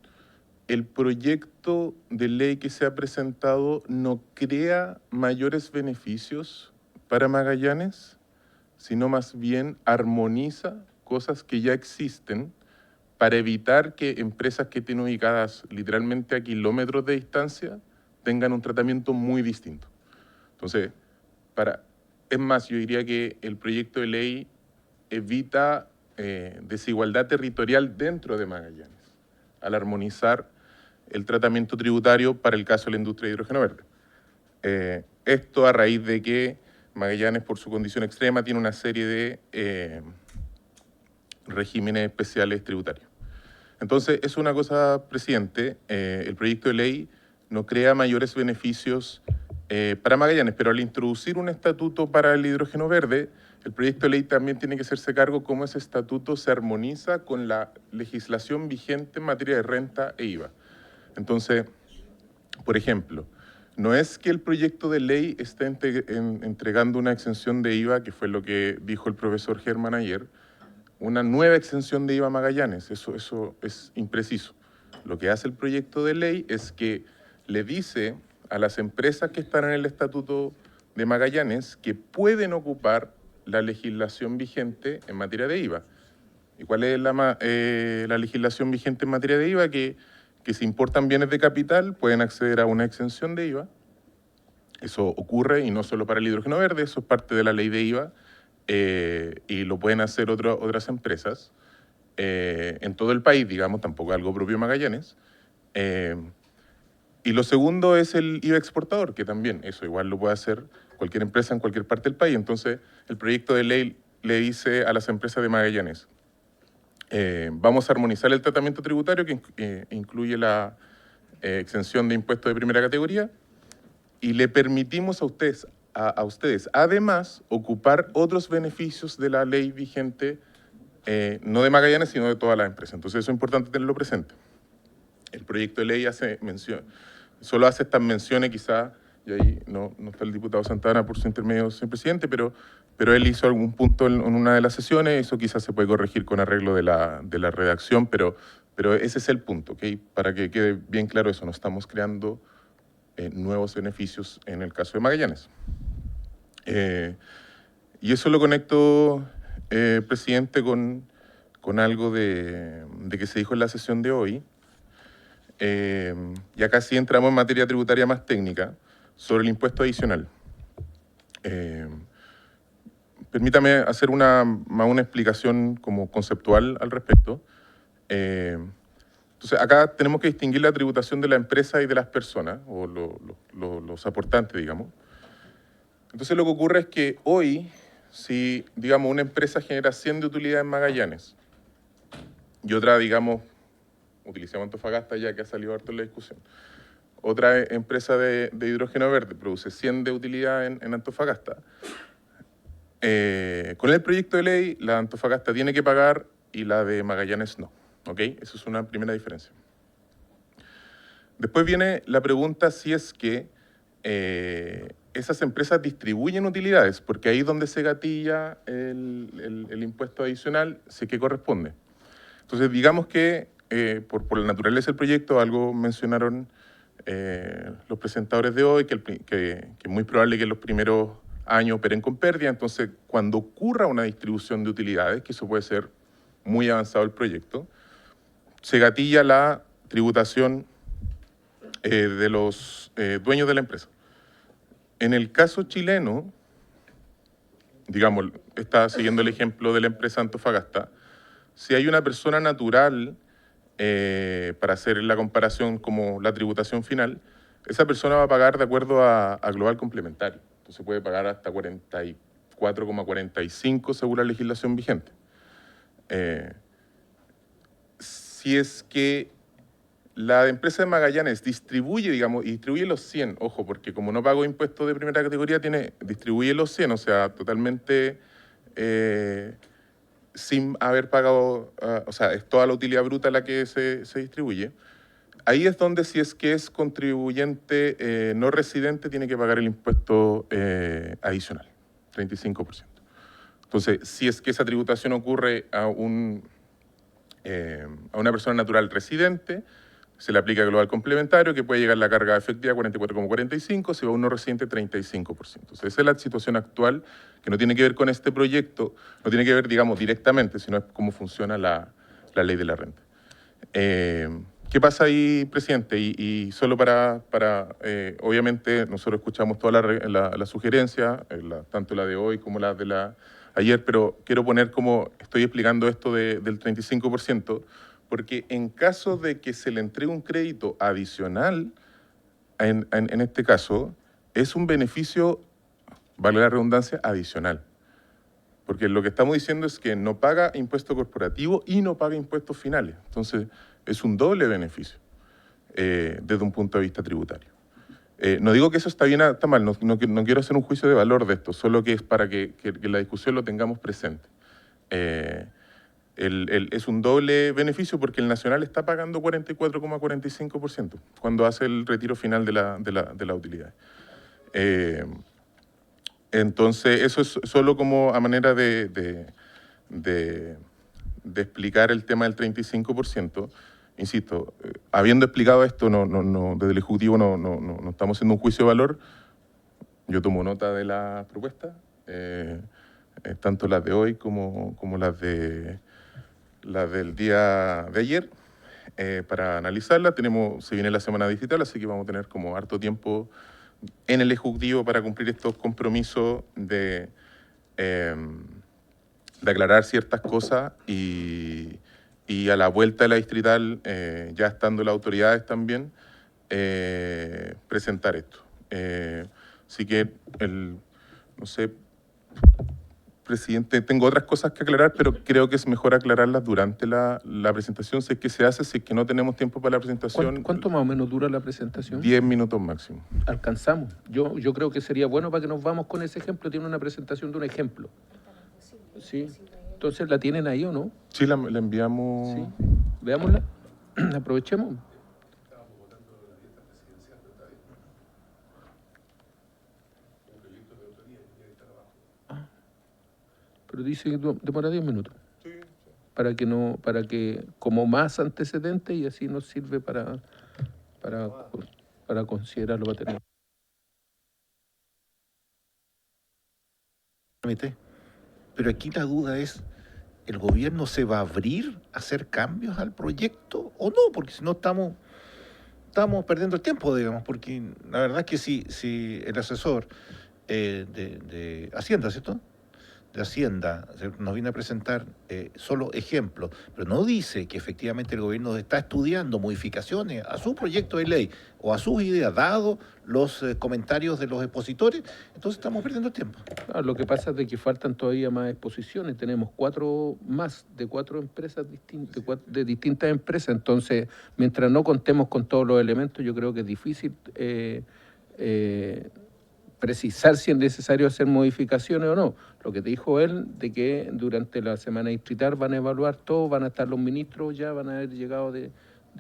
El proyecto de ley que se ha presentado no crea mayores beneficios para Magallanes, sino más bien armoniza cosas que ya existen para evitar que empresas que estén ubicadas literalmente a kilómetros de distancia tengan un tratamiento muy distinto. Entonces, es más, yo diría que el proyecto de ley evita desigualdad territorial dentro de Magallanes, al armonizar el tratamiento tributario para el caso de la industria de hidrógeno verde. Esto a raíz de que Magallanes, por su condición extrema, tiene una serie de regímenes especiales tributarios. Entonces, es una cosa, presidente, el proyecto de ley no crea mayores beneficios para Magallanes, pero al introducir un estatuto para el hidrógeno verde, el proyecto de ley también tiene que hacerse cargo cómo ese estatuto se armoniza con la legislación vigente en materia de renta e IVA. Entonces, por ejemplo, no es que el proyecto de ley esté entregando una exención de IVA, que fue lo que dijo el profesor Germán ayer, una nueva exención de IVA a Magallanes. Eso es impreciso. Lo que hace el proyecto de ley es que le dice a las empresas que están en el Estatuto de Magallanes que pueden ocupar la legislación vigente en materia de IVA. ¿Y cuál es la legislación vigente en materia de IVA? Que si importan bienes de capital pueden acceder a una exención de IVA. Eso ocurre, y no solo para el hidrógeno verde, eso es parte de la ley de IVA, y lo pueden hacer otras empresas en todo el país, digamos, tampoco algo propio de Magallanes. Y lo segundo es el IVA exportador, que también eso igual lo puede hacer cualquier empresa en cualquier parte del país. Entonces, el proyecto de ley le dice a las empresas de Magallanes, vamos a armonizar el tratamiento tributario que incluye la exención de impuestos de primera categoría y le permitimos a ustedes además ocupar otros beneficios de la ley vigente, no de Magallanes, sino de todas las empresas. Entonces eso es importante tenerlo presente. El proyecto de ley solo hace estas menciones, quizá, y ahí no está el diputado Santana por su intermedio, señor presidente, pero él hizo algún punto en una de las sesiones, eso quizás se puede corregir con arreglo de la redacción, pero ese es el punto, ¿okay? Para que quede bien claro eso, no estamos creando nuevos beneficios en el caso de Magallanes. Y eso lo conecto, presidente, con algo de que se dijo en la sesión de hoy, y acá sí entramos en materia tributaria más técnica, sobre el impuesto adicional. Permítame hacer una explicación como conceptual al respecto. Entonces, acá tenemos que distinguir la tributación de la empresa y de las personas, o los aportantes, digamos. Entonces, lo que ocurre es que hoy, si, digamos, una empresa genera 100 de utilidad en Magallanes y otra, digamos, utilicemos Antofagasta ya que ha salido harto en la discusión, otra empresa de hidrógeno verde produce 100 de utilidad en Antofagasta, con el proyecto de ley, la de Antofagasta tiene que pagar y la de Magallanes no. ¿Ok? Esa es una primera diferencia. Después viene la pregunta si es que esas empresas distribuyen utilidades, porque ahí es donde se gatilla el impuesto adicional, sé que corresponde. Entonces, digamos que por la naturaleza del proyecto, algo mencionaron los presentadores de hoy, que es muy probable que en los primeros años operen con pérdida. Entonces, cuando ocurra una distribución de utilidades, que eso puede ser muy avanzado el proyecto, se gatilla la tributación de los dueños de la empresa. En el caso chileno, digamos, está siguiendo el ejemplo de la empresa Antofagasta, si hay una persona natural, para hacer la comparación como la tributación final, esa persona va a pagar de acuerdo a global complementario. Entonces puede pagar hasta 44,45 según la legislación vigente. Si es que la empresa de Magallanes distribuye, digamos, y distribuye los 100, ojo, porque como no pago impuestos de primera categoría, distribuye los 100, o sea, totalmente sin haber pagado, o sea, es toda la utilidad bruta la que se distribuye. Ahí es donde, si es que es contribuyente no residente, tiene que pagar el impuesto adicional. 35%. Entonces, si es que esa tributación ocurre a una persona natural residente, se le aplica global complementario, que puede llegar la carga efectiva a 44,45, si va a un no residente, 35%. Entonces, esa es la situación actual, que no tiene que ver con este proyecto, no tiene que ver, digamos, directamente, sino es cómo funciona la ley de la renta. ¿Qué pasa ahí, presidente? Y solo obviamente, nosotros escuchamos todas las sugerencias, tanto la de hoy como la de ayer, pero quiero poner como estoy explicando esto del 35%, porque en caso de que se le entregue un crédito adicional, en este caso, es un beneficio, vale la redundancia, adicional. Porque lo que estamos diciendo es que no paga impuesto corporativo y no paga impuestos finales. Entonces, es un doble beneficio desde un punto de vista tributario. No digo que eso está bien o está mal, no quiero hacer un juicio de valor de esto, solo que es para que la discusión lo tengamos presente. Es un doble beneficio porque el nacional está pagando 44,45% cuando hace el retiro final de la utilidad. Entonces, eso es solo como a manera de explicar el tema del 35%. Insisto, habiendo explicado esto, desde el Ejecutivo no estamos haciendo un juicio de valor. Yo tomo nota de la propuesta, tanto las de hoy como las del día de ayer, para analizarla. Se viene la semana digital, así que vamos a tener como harto tiempo en el Ejecutivo para cumplir estos compromisos de aclarar ciertas cosas y a la vuelta de la distrital, ya estando las autoridades también, presentar esto. Así que, no sé, presidente, tengo otras cosas que aclarar, pero creo que es mejor aclararlas durante la presentación. Si es que se hace, si es que no tenemos tiempo para la presentación. ¿Cuánto más o menos dura la presentación? 10 minutos máximo. Alcanzamos. Yo creo que sería bueno para que nos vamos con ese ejemplo. Tiene una presentación de un ejemplo. Sí. Entonces, ¿la tienen ahí o no? Sí, la enviamos. Sí. Veámosla. Aprovechemos. Pero dice que demora 10 minutos. Sí. Para que como más antecedente, y así nos sirve para considerarlo para tener. Pero aquí la duda es, ¿el gobierno se va a abrir a hacer cambios al proyecto o no? Porque si no estamos perdiendo el tiempo, digamos, porque la verdad es que si el asesor de Hacienda, ¿cierto?, de Hacienda nos viene a presentar solo ejemplos, pero no dice que efectivamente el gobierno está estudiando modificaciones a su proyecto de ley o a sus ideas, dado los comentarios de los expositores, entonces estamos perdiendo el tiempo. Lo que pasa es de que faltan todavía más exposiciones. Tenemos 4 empresas de distintas empresas. Entonces, mientras no contemos con todos los elementos, yo creo que es difícil precisar si es necesario hacer modificaciones o no. Lo que te dijo él, de que durante la semana distrital van a evaluar todo, van a estar los ministros, ya van a haber llegado de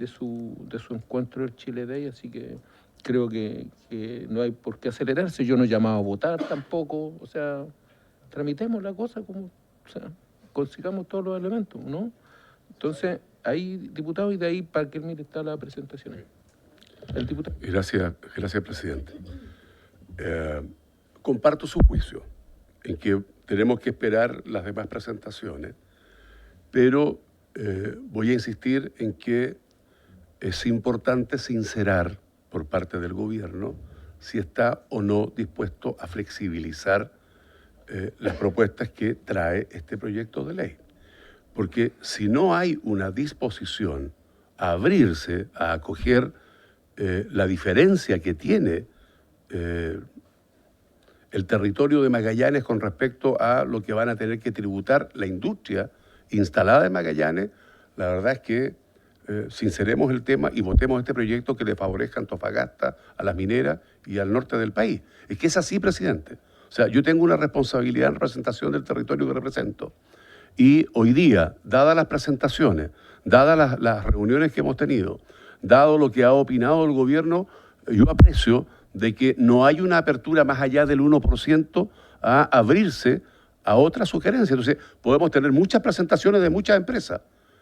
su encuentro del Chile Day, así que creo que no hay por qué acelerarse. Yo no he llamado a votar tampoco, o sea, tramitemos la cosa como, o sea, consigamos todos los elementos, ¿no? Entonces, ahí, diputado, y de ahí para que mire está la presentación. El diputado. Gracias, presidente. Comparto su juicio en que tenemos que esperar las demás presentaciones, pero voy a insistir en que es importante sincerar por parte del gobierno si está o no dispuesto a flexibilizar las propuestas que trae este proyecto de ley. Porque si no hay una disposición a abrirse, a acoger la diferencia que tiene el territorio de Magallanes con respecto a lo que van a tener que tributar la industria instalada en Magallanes, la verdad es que sinceremos el tema y votemos este proyecto que le favorezca a Antofagasta, a las mineras y al norte del país. Es que es así, presidente. O sea, yo tengo una responsabilidad en representación del territorio que represento. Y hoy día, dadas las presentaciones, dadas las reuniones que hemos tenido, dado lo que ha opinado el gobierno, yo aprecio de que no hay una apertura más allá del 1% a abrirse a otras sugerencias. Entonces, podemos tener muchas presentaciones de muchas empresas,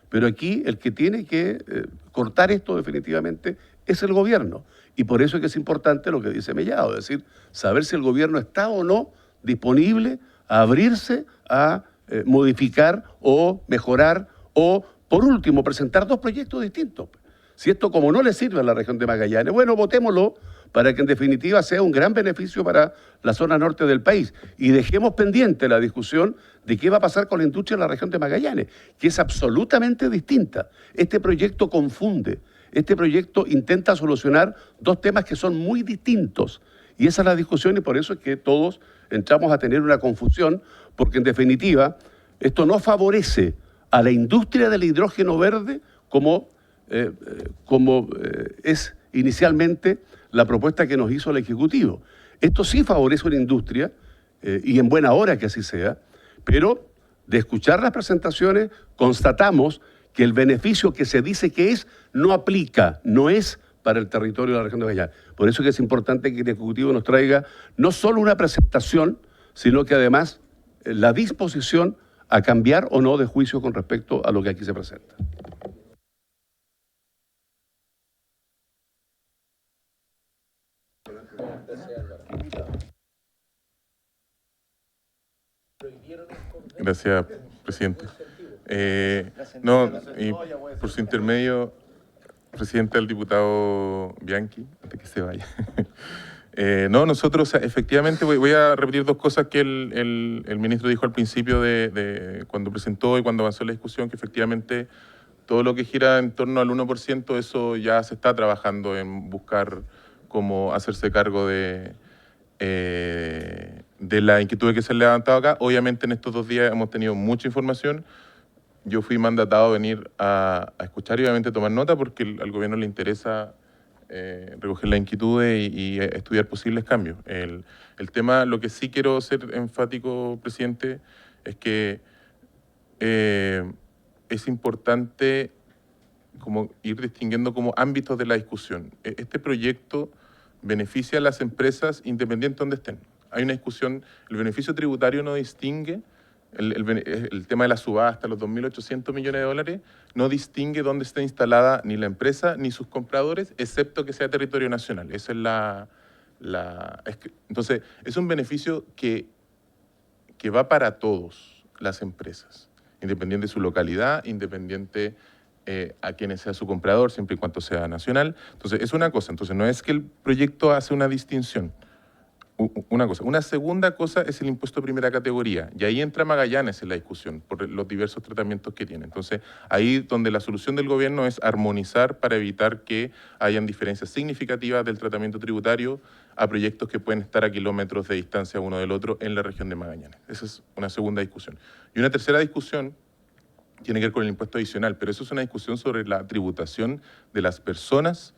pero aquí el que tiene que cortar esto definitivamente es el gobierno. Y por eso es que es importante lo que dice Mellado, es decir, saber si el gobierno está o no disponible a abrirse a modificar o mejorar o, por último, presentar dos proyectos distintos. Si esto como no le sirve a la región de Magallanes, bueno, votémoslo para que en definitiva sea un gran beneficio para la zona norte del país. Y dejemos pendiente la discusión de qué va a pasar con la industria en la región de Magallanes, que es absolutamente distinta. Este proyecto confunde, este proyecto intenta solucionar dos temas que son muy distintos. Y esa es la discusión y por eso es que todos entramos a tener una confusión, porque en definitiva esto no favorece a la industria del hidrógeno verde como es inicialmente la propuesta que nos hizo el Ejecutivo. Esto sí favorece una industria, y en buena hora que así sea, pero de escuchar las presentaciones constatamos que el beneficio que se dice que es, no aplica, no es para el territorio de la región de Magallanes. Por eso es que es importante que el Ejecutivo nos traiga no solo una presentación, sino que además la disposición a cambiar o no de juicio con respecto a lo que aquí se presenta. Gracias, presidente. No, y por su intermedio, presidente, al diputado Bianchi, antes que se vaya. No, nosotros efectivamente voy a repetir dos cosas que el ministro dijo al principio de cuando presentó y cuando avanzó la discusión, que efectivamente todo lo que gira en torno al 1%, eso ya se está trabajando en buscar cómo hacerse cargo de la inquietud que se ha levantado acá. Obviamente en estos 2 días hemos tenido mucha información. Yo fui mandatado a venir a escuchar y obviamente tomar nota porque al gobierno le interesa recoger las inquietudes y estudiar posibles cambios. El tema, lo que sí quiero ser enfático, presidente, es que es importante como ir distinguiendo como ámbitos de la discusión. Este proyecto beneficia a las empresas independientes donde estén. Hay una discusión, el beneficio tributario no distingue, el tema de la subasta, los 2.800 millones de dólares, no distingue dónde está instalada ni la empresa ni sus compradores, excepto que sea territorio nacional. Esa es entonces, es un beneficio que va para todos las empresas, independiente de su localidad, independiente a quienes sea su comprador, siempre y cuando sea nacional. Entonces, es una cosa. Entonces, no es que el proyecto hace una distinción. Una cosa. Una segunda cosa es el impuesto de primera categoría. Y ahí entra Magallanes en la discusión, por los diversos tratamientos que tiene. Entonces, ahí donde la solución del gobierno es armonizar para evitar que hayan diferencias significativas del tratamiento tributario a proyectos que pueden estar a kilómetros de distancia uno del otro en la región de Magallanes. Esa es una segunda discusión. Y una tercera discusión tiene que ver con el impuesto adicional, pero eso es una discusión sobre la tributación de las personas,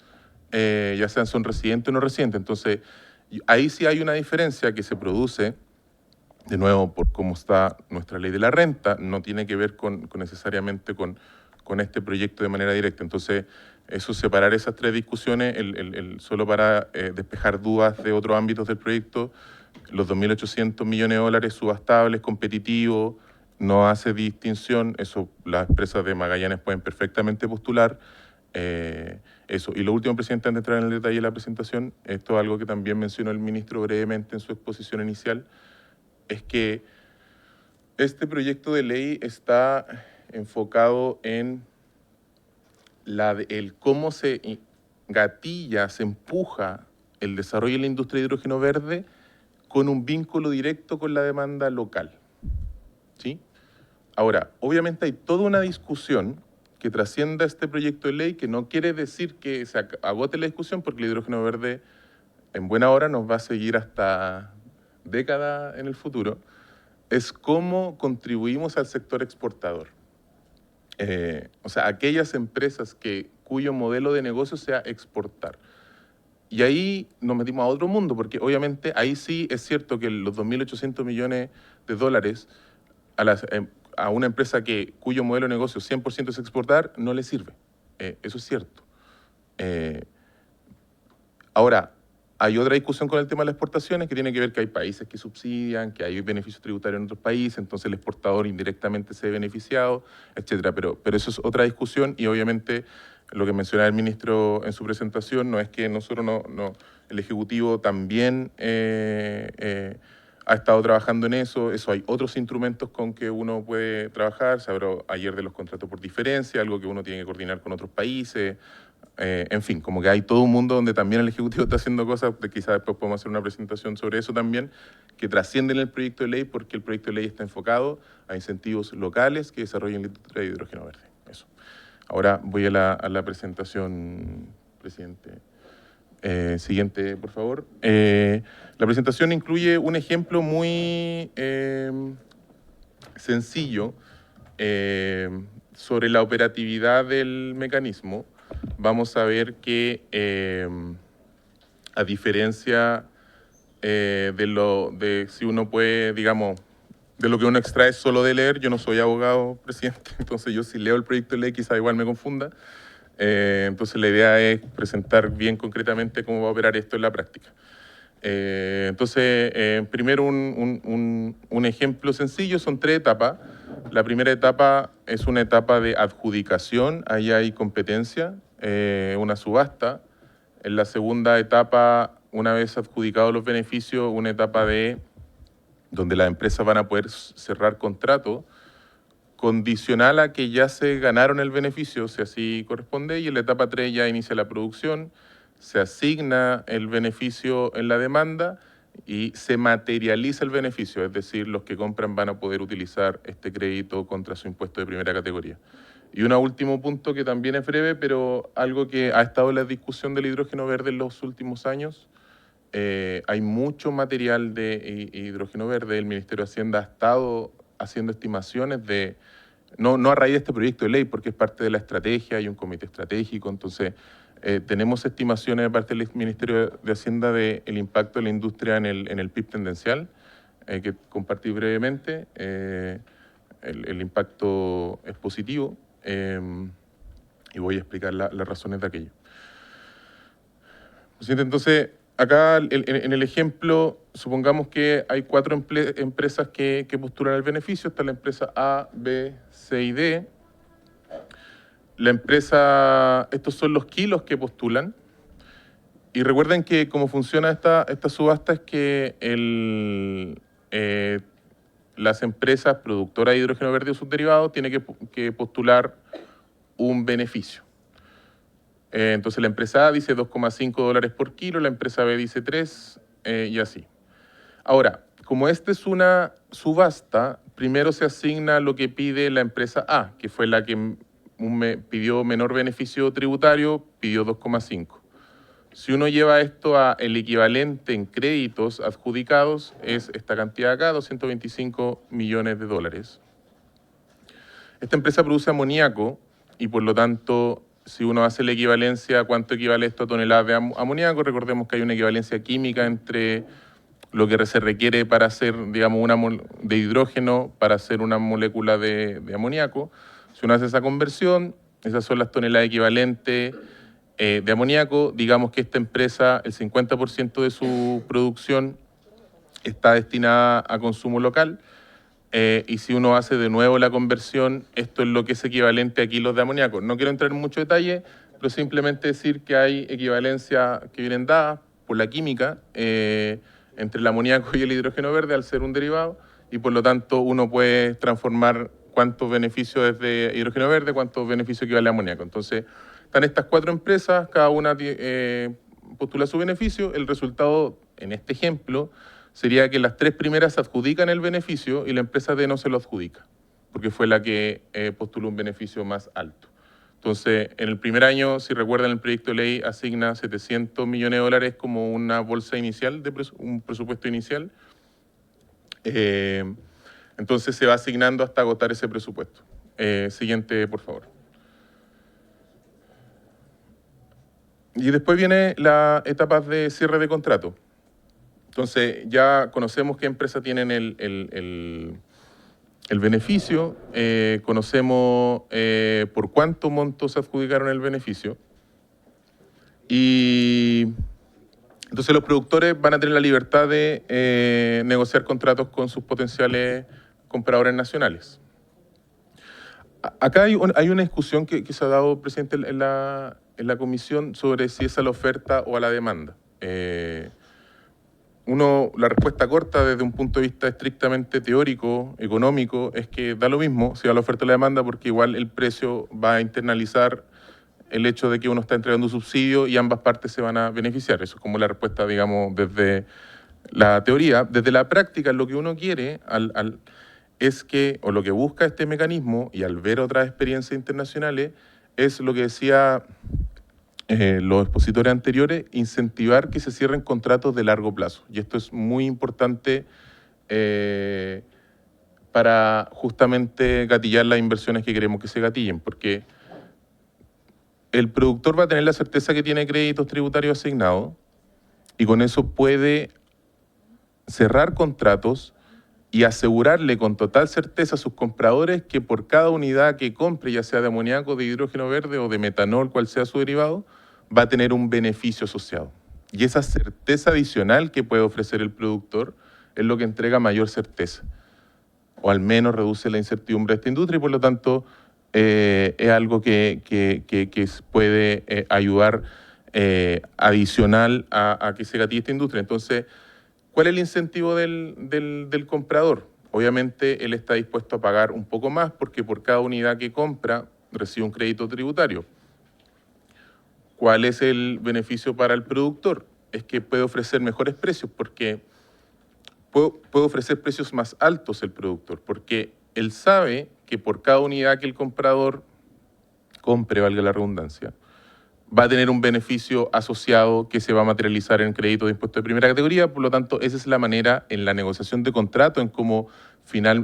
ya sean son residentes o no residentes. Entonces, ahí sí hay una diferencia que se produce, de nuevo, por cómo está nuestra ley de la renta, no tiene que ver necesariamente con este proyecto de manera directa. Entonces, eso, separar esas tres discusiones, solo para despejar dudas de otros ámbitos del proyecto, los 2.800 millones de dólares subastables, competitivos, no hace distinción, eso las empresas de Magallanes pueden perfectamente postular. Eso. Y lo último, presidente, antes de entrar en el detalle de la presentación, esto es algo que también mencionó el ministro brevemente en su exposición inicial, es que este proyecto de ley está enfocado en el cómo se gatilla, se empuja el desarrollo de la industria de hidrógeno verde con un vínculo directo con la demanda local. ¿Sí? Ahora, obviamente hay toda una discusión que trascienda este proyecto de ley, que no quiere decir que se agote la discusión, porque el hidrógeno verde en buena hora nos va a seguir hasta décadas en el futuro, es cómo contribuimos al sector exportador. O sea, aquellas empresas cuyo modelo de negocio sea exportar. Y ahí nos metimos a otro mundo, porque obviamente ahí sí es cierto que los 2.800 millones de dólares a una empresa cuyo modelo de negocio 100% es exportar, no le sirve. Eso es cierto. Ahora, Hay otra discusión con el tema de las exportaciones que tiene que ver que hay países que subsidian, que hay beneficios tributarios en otros países, entonces el exportador indirectamente se ve beneficiado, etcétera. Pero eso es otra discusión y obviamente lo que mencionaba el ministro en su presentación no es que nosotros el Ejecutivo también ha estado trabajando en eso. Hay otros instrumentos con que uno puede trabajar. Se habló ayer de los contratos por diferencia, algo que uno tiene que coordinar con otros países. En fin, como que hay todo un mundo donde también el Ejecutivo está haciendo cosas, quizás después podemos hacer una presentación sobre eso también, que trascienden el proyecto de ley porque el proyecto de ley está enfocado a incentivos locales que desarrollen la industria de hidrógeno verde. Eso. Ahora voy a la presentación, presidente. Siguiente, por favor. La presentación incluye un ejemplo muy sencillo sobre la operatividad del mecanismo. Vamos a ver que, a diferencia de si uno puede, digamos, de lo que uno extrae solo de leer, yo no soy abogado, presidente, entonces yo si leo el proyecto de ley quizá igual me confunda. Entonces la idea es presentar bien concretamente cómo va a operar esto en la práctica. Entonces, primero un ejemplo sencillo, son 3 etapas. La primera etapa es una etapa de adjudicación, ahí hay competencia, una subasta. En la segunda etapa, una vez adjudicados los beneficios, una etapa donde las empresas van a poder cerrar contrato condicional a que ya se ganaron el beneficio, si así corresponde, y en la etapa 3 ya inicia la producción, se asigna el beneficio en la demanda y se materializa el beneficio, es decir, los que compran van a poder utilizar este crédito contra su impuesto de primera categoría. Y un último punto que también es breve, pero algo que ha estado en la discusión del hidrógeno verde en los últimos años. Hay mucho material de hidrógeno verde, el Ministerio de Hacienda ha estado haciendo estimaciones de, no a raíz de este proyecto de ley, porque es parte de la estrategia, hay un comité estratégico, entonces tenemos estimaciones de parte del Ministerio de Hacienda del impacto de la industria en el PIB tendencial, que compartí brevemente. El impacto es positivo y voy a explicar las razones de aquello. Entonces, acá en el ejemplo, supongamos que hay 4 empresas que postulan el beneficio. Está la empresa A, B, C y D. La empresa, estos son los kilos que postulan. Y recuerden que cómo funciona esta subasta es que las empresas productoras de hidrógeno verde o sus derivados tienen que postular un beneficio. Entonces la empresa A dice $2,5 por kilo, la empresa B dice 3 y así. Ahora, como esta es una subasta, primero se asigna lo que pide la empresa A, que fue la que pidió menor beneficio tributario, pidió 2,5. Si uno lleva esto a el equivalente en créditos adjudicados, es esta cantidad acá, $225 millones. Esta empresa produce amoníaco y por lo tanto, si uno hace la equivalencia a cuánto equivale esto a toneladas de amoníaco, recordemos que hay una equivalencia química entre lo que se requiere para hacer, digamos, de hidrógeno para hacer una molécula de amoníaco. Si uno hace esa conversión, esas son las toneladas equivalentes de amoníaco. Digamos que esta empresa, el 50% de su producción está destinada a consumo local. Y si uno hace de nuevo la conversión, esto es lo que es equivalente a kilos de amoníaco. No quiero entrar en mucho detalle, pero simplemente decir que hay equivalencia que vienen dadas por la química entre el amoníaco y el hidrógeno verde al ser un derivado, y por lo tanto uno puede transformar cuántos beneficios es de hidrógeno verde, cuántos beneficios equivale a amoníaco. Entonces, están estas 4 empresas, cada una postula su beneficio. El resultado, en este ejemplo, sería que las 3 primeras adjudican el beneficio y la empresa D no se lo adjudica, porque fue la que postuló un beneficio más alto. Entonces, en el primer año, si recuerdan, el proyecto de ley asigna $700 millones como una bolsa inicial, un presupuesto inicial. Entonces, se va asignando hasta agotar ese presupuesto. Siguiente, por favor. Y después viene la etapa de cierre de contrato. Entonces, ya conocemos qué empresas tienen el beneficio, conocemos por cuánto montos adjudicaron el beneficio y Entonces los productores van a tener la libertad de negociar contratos con sus potenciales compradores nacionales. Acá hay una discusión que se ha dado, presidente, en la comisión sobre si es a la oferta o a la demanda. La respuesta corta desde un punto de vista estrictamente teórico, económico, es que da lo mismo si va a la oferta o la demanda, porque igual el precio va a internalizar el hecho de que uno está entregando un subsidio y ambas partes se van a beneficiar. Eso es como la respuesta, digamos, desde la teoría. Desde la práctica, lo que uno quiere es que, o lo que busca este mecanismo, y al ver otras experiencias internacionales, es lo que decía los expositores anteriores, incentivar que se cierren contratos de largo plazo. Y esto es muy importante para justamente gatillar las inversiones que queremos que se gatillen, porque el productor va a tener la certeza que tiene créditos tributarios asignados y con eso puede cerrar contratos y asegurarle con total certeza a sus compradores que por cada unidad que compre, ya sea de amoníaco, de hidrógeno verde o de metanol, cual sea su derivado, va a tener un beneficio asociado. Y esa certeza adicional que puede ofrecer el productor es lo que entrega mayor certeza, o al menos reduce la incertidumbre de esta industria y por lo tanto es algo que puede ayudar adicional a que se gatille esta industria. Entonces, ¿cuál es el incentivo del comprador? Obviamente, él está dispuesto a pagar un poco más porque por cada unidad que compra recibe un crédito tributario. ¿Cuál es el beneficio para el productor? Es que puede ofrecer mejores precios porque puede ofrecer precios más altos el productor, porque él sabe que por cada unidad que el comprador compre, valga la redundancia, va a tener un beneficio asociado que se va a materializar en crédito de impuesto de primera categoría. Por lo tanto, esa es la manera en la negociación de contrato en cómo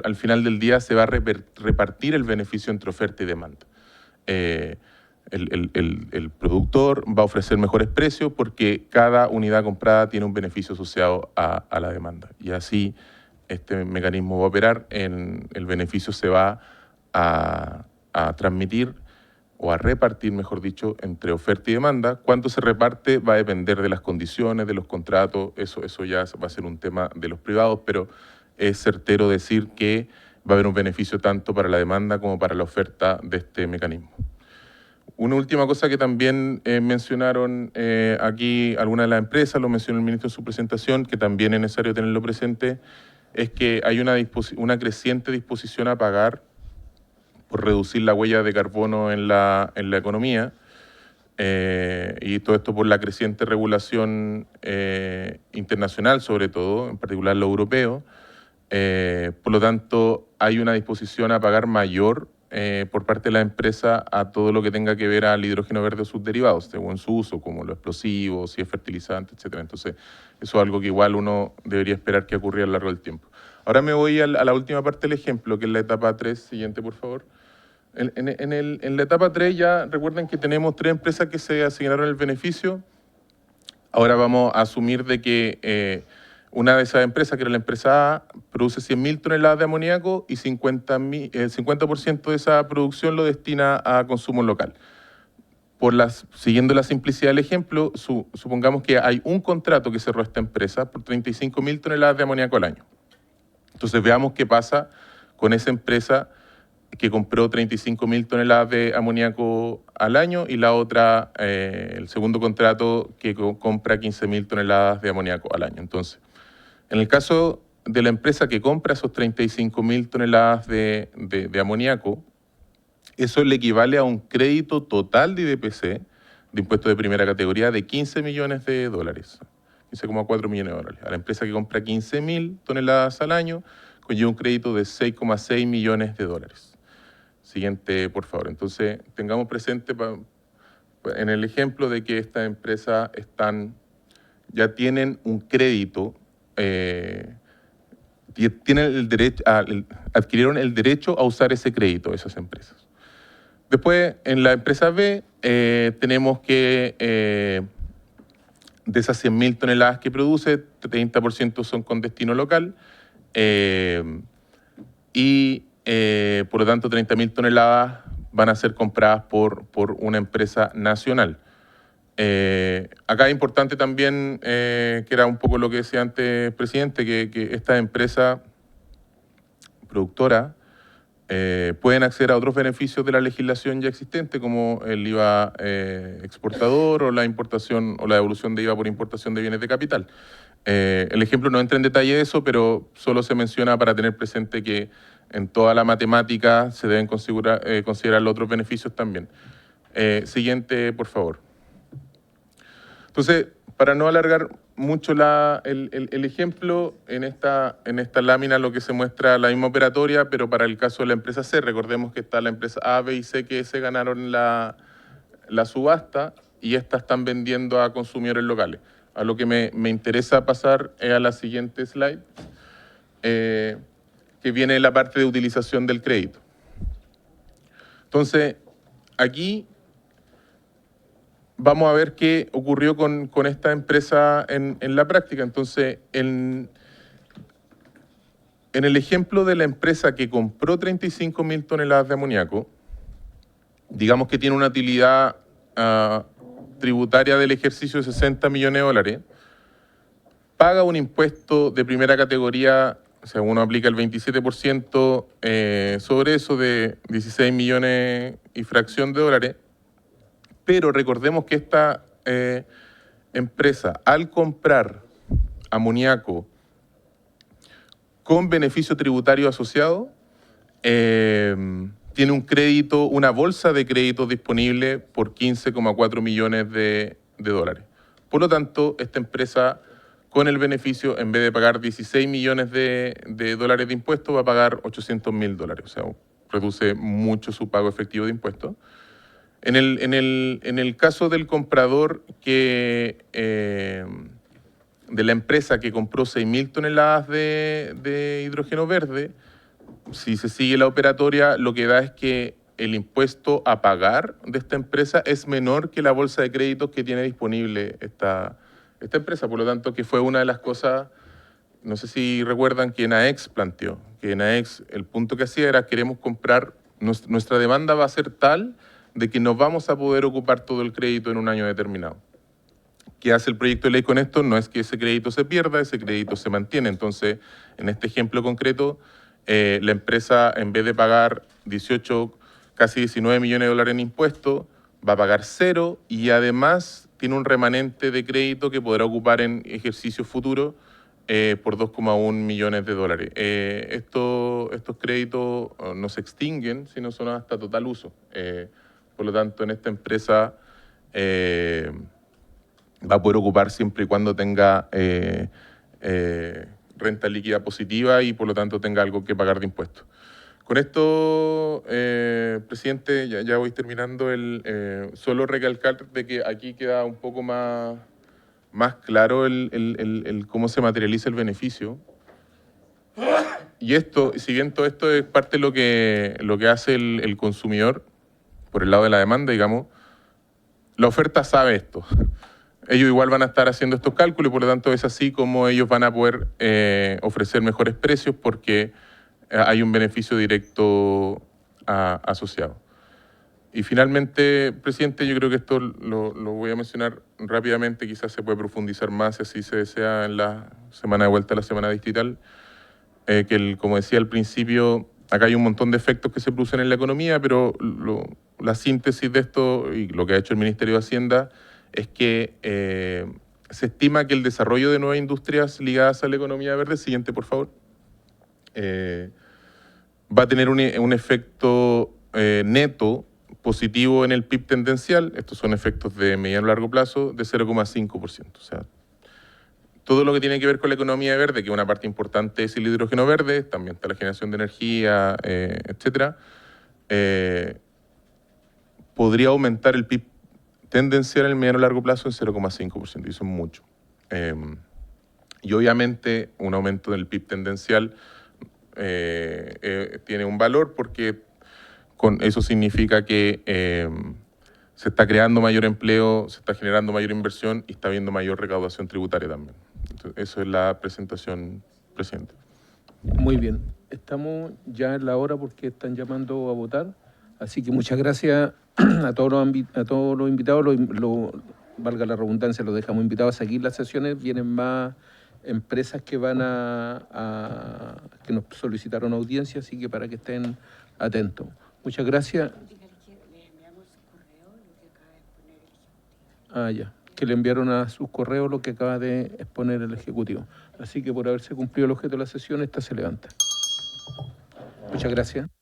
al final del día se va a repartir el beneficio entre oferta y demanda. El productor va a ofrecer mejores precios porque cada unidad comprada tiene un beneficio asociado a la demanda. Y así este mecanismo va a operar, el beneficio se va a transmitir o a repartir, mejor dicho, entre oferta y demanda. Cuánto se reparte va a depender de las condiciones, de los contratos, eso ya va a ser un tema de los privados, pero es certero decir que va a haber un beneficio tanto para la demanda como para la oferta de este mecanismo. Una última cosa que también mencionaron aquí algunas de las empresas, lo mencionó el ministro en su presentación, que también es necesario tenerlo presente, es que hay una creciente disposición a pagar por reducir la huella de carbono en la economía, y todo esto por la creciente regulación internacional, sobre todo, en particular lo europeo. Por lo tanto, hay una disposición a pagar mayor por parte de la empresa a todo lo que tenga que ver al hidrógeno verde o sus derivados, según su uso, como los explosivos, si es fertilizante, etc. Entonces, eso es algo que igual uno debería esperar que ocurriera a lo largo del tiempo. Ahora me voy a la última parte del ejemplo, que es la etapa 3. Siguiente, por favor. En la etapa 3 ya recuerden que tenemos 3 empresas que se asignaron el beneficio. Ahora vamos a asumir de que una de esas empresas, que era la empresa A, produce 100.000 toneladas de amoníaco y el 50% de esa producción lo destina a consumo local. Siguiendo la simplicidad del ejemplo, supongamos que hay un contrato que cerró esta empresa por 35.000 toneladas de amoníaco al año. Entonces veamos qué pasa con esa empresa que compró 35.000 toneladas de amoníaco al año y la otra, el segundo contrato, que compra 15.000 toneladas de amoníaco al año. Entonces, en el caso de la empresa que compra esos 35.000 toneladas de amoníaco, eso le equivale a un crédito total de IDPC, de impuesto de primera categoría, de 15 millones de dólares, 15,4 millones de dólares. A la empresa que compra 15.000 toneladas al año, conlleva un crédito de 6,6 millones de dólares. Siguiente, por favor. Entonces, tengamos presente en el ejemplo de que estas empresas ya tienen un crédito, adquirieron el derecho a usar ese crédito, esas empresas. Después, en la empresa B, tenemos que de esas 100.000 toneladas que produce, 30% son con destino local, y por lo tanto 30.000 toneladas van a ser compradas por una empresa nacional. Acá es importante también, que era un poco lo que decía antes, presidente, que esta empresa productora pueden acceder a otros beneficios de la legislación ya existente, como el IVA exportador o la importación o la devolución de IVA por importación de bienes de capital. El ejemplo no entra en detalle de eso, pero solo se menciona para tener presente que en toda la matemática se deben considerar los otros beneficios también. Siguiente, por favor. Entonces, para no alargar mucho el ejemplo, en esta lámina lo que se muestra la misma operatoria, pero para el caso de la empresa C, recordemos que está la empresa A, B y C que se ganaron la subasta y estas están vendiendo a consumidores locales. A lo que me interesa pasar es a la siguiente slide, que viene la parte de utilización del crédito. Entonces, aquí vamos a ver qué ocurrió con esta empresa en la práctica. Entonces, en el ejemplo de la empresa que compró 35.000 toneladas de amoníaco, digamos que tiene una utilidad tributaria del ejercicio de 60 millones de dólares, paga un impuesto de primera categoría, o sea, uno aplica el 27% sobre eso de 16 millones y fracción de dólares, pero recordemos que esta empresa, al comprar amoníaco con beneficio tributario asociado, tiene un crédito, una bolsa de créditos disponible por 15,4 millones de dólares. Por lo tanto, esta empresa, con el beneficio, en vez de pagar 16 millones de dólares de impuestos, va a pagar 800.000 dólares. O sea, reduce mucho su pago efectivo de impuestos. En el caso del comprador de la empresa que compró 6.000 toneladas de hidrógeno verde, si se sigue la operatoria, lo que da es que el impuesto a pagar de esta empresa es menor que la bolsa de créditos que tiene disponible esta empresa. Por lo tanto, que fue una de las cosas, no sé si recuerdan, que ENAEX planteó. Que ENAEX, el punto que hacía era, queremos comprar, nuestra demanda va a ser tal de que no vamos a poder ocupar todo el crédito en un año determinado. ¿Qué hace el proyecto de ley con esto? No es que ese crédito se pierda, ese crédito se mantiene. Entonces, en este ejemplo concreto, la empresa, en vez de pagar 18, casi 19 millones de dólares en impuestos, va a pagar 0 y además tiene un remanente de crédito que podrá ocupar en ejercicios futuros por 2,1 millones de dólares. Estos créditos no se extinguen, sino son hasta total uso. Por lo tanto, en esta empresa va a poder ocupar siempre y cuando tenga renta líquida positiva y por lo tanto tenga algo que pagar de impuestos. Con esto, presidente, ya voy terminando. Solo recalcar de que aquí queda un poco más claro el cómo se materializa el beneficio. Y esto, si bien todo esto es parte de lo que hace el consumidor, por el lado de la demanda, digamos, la oferta sabe esto. Ellos igual van a estar haciendo estos cálculos y por lo tanto es así como ellos van a poder ofrecer mejores precios porque hay un beneficio directo asociado. Y finalmente, presidente, yo creo que esto lo voy a mencionar rápidamente, quizás se puede profundizar más si así se desea en la semana de vuelta a la semana distrital, como decía al principio, acá hay un montón de efectos que se producen en la economía, pero la síntesis de esto y lo que ha hecho el Ministerio de Hacienda es que se estima que el desarrollo de nuevas industrias ligadas a la economía verde, siguiente por favor, va a tener un efecto neto positivo en el PIB tendencial, estos son efectos de mediano a largo plazo, de 0,5%. O sea, todo lo que tiene que ver con la economía verde, que una parte importante es el hidrógeno verde, también está la generación de energía, etcétera, podría aumentar el PIB tendencial en el mediano a largo plazo en 0,5%, y eso es mucho. Y obviamente un aumento del PIB tendencial tiene un valor porque eso significa que se está creando mayor empleo, se está generando mayor inversión y está habiendo mayor recaudación tributaria también. Entonces, eso es la presentación, presidente. Muy bien. Estamos ya en la hora porque están llamando a votar. Así que muchas gracias a todos los invitados. valga la redundancia, los dejamos invitados a seguir las sesiones. Vienen más empresas que van que nos solicitaron audiencia, así que para que estén atentos. Muchas gracias. Ya, que le enviaron a sus correos lo que acaba de exponer el Ejecutivo. Así que por haberse cumplido el objeto de la sesión, esta se levanta. Muchas gracias.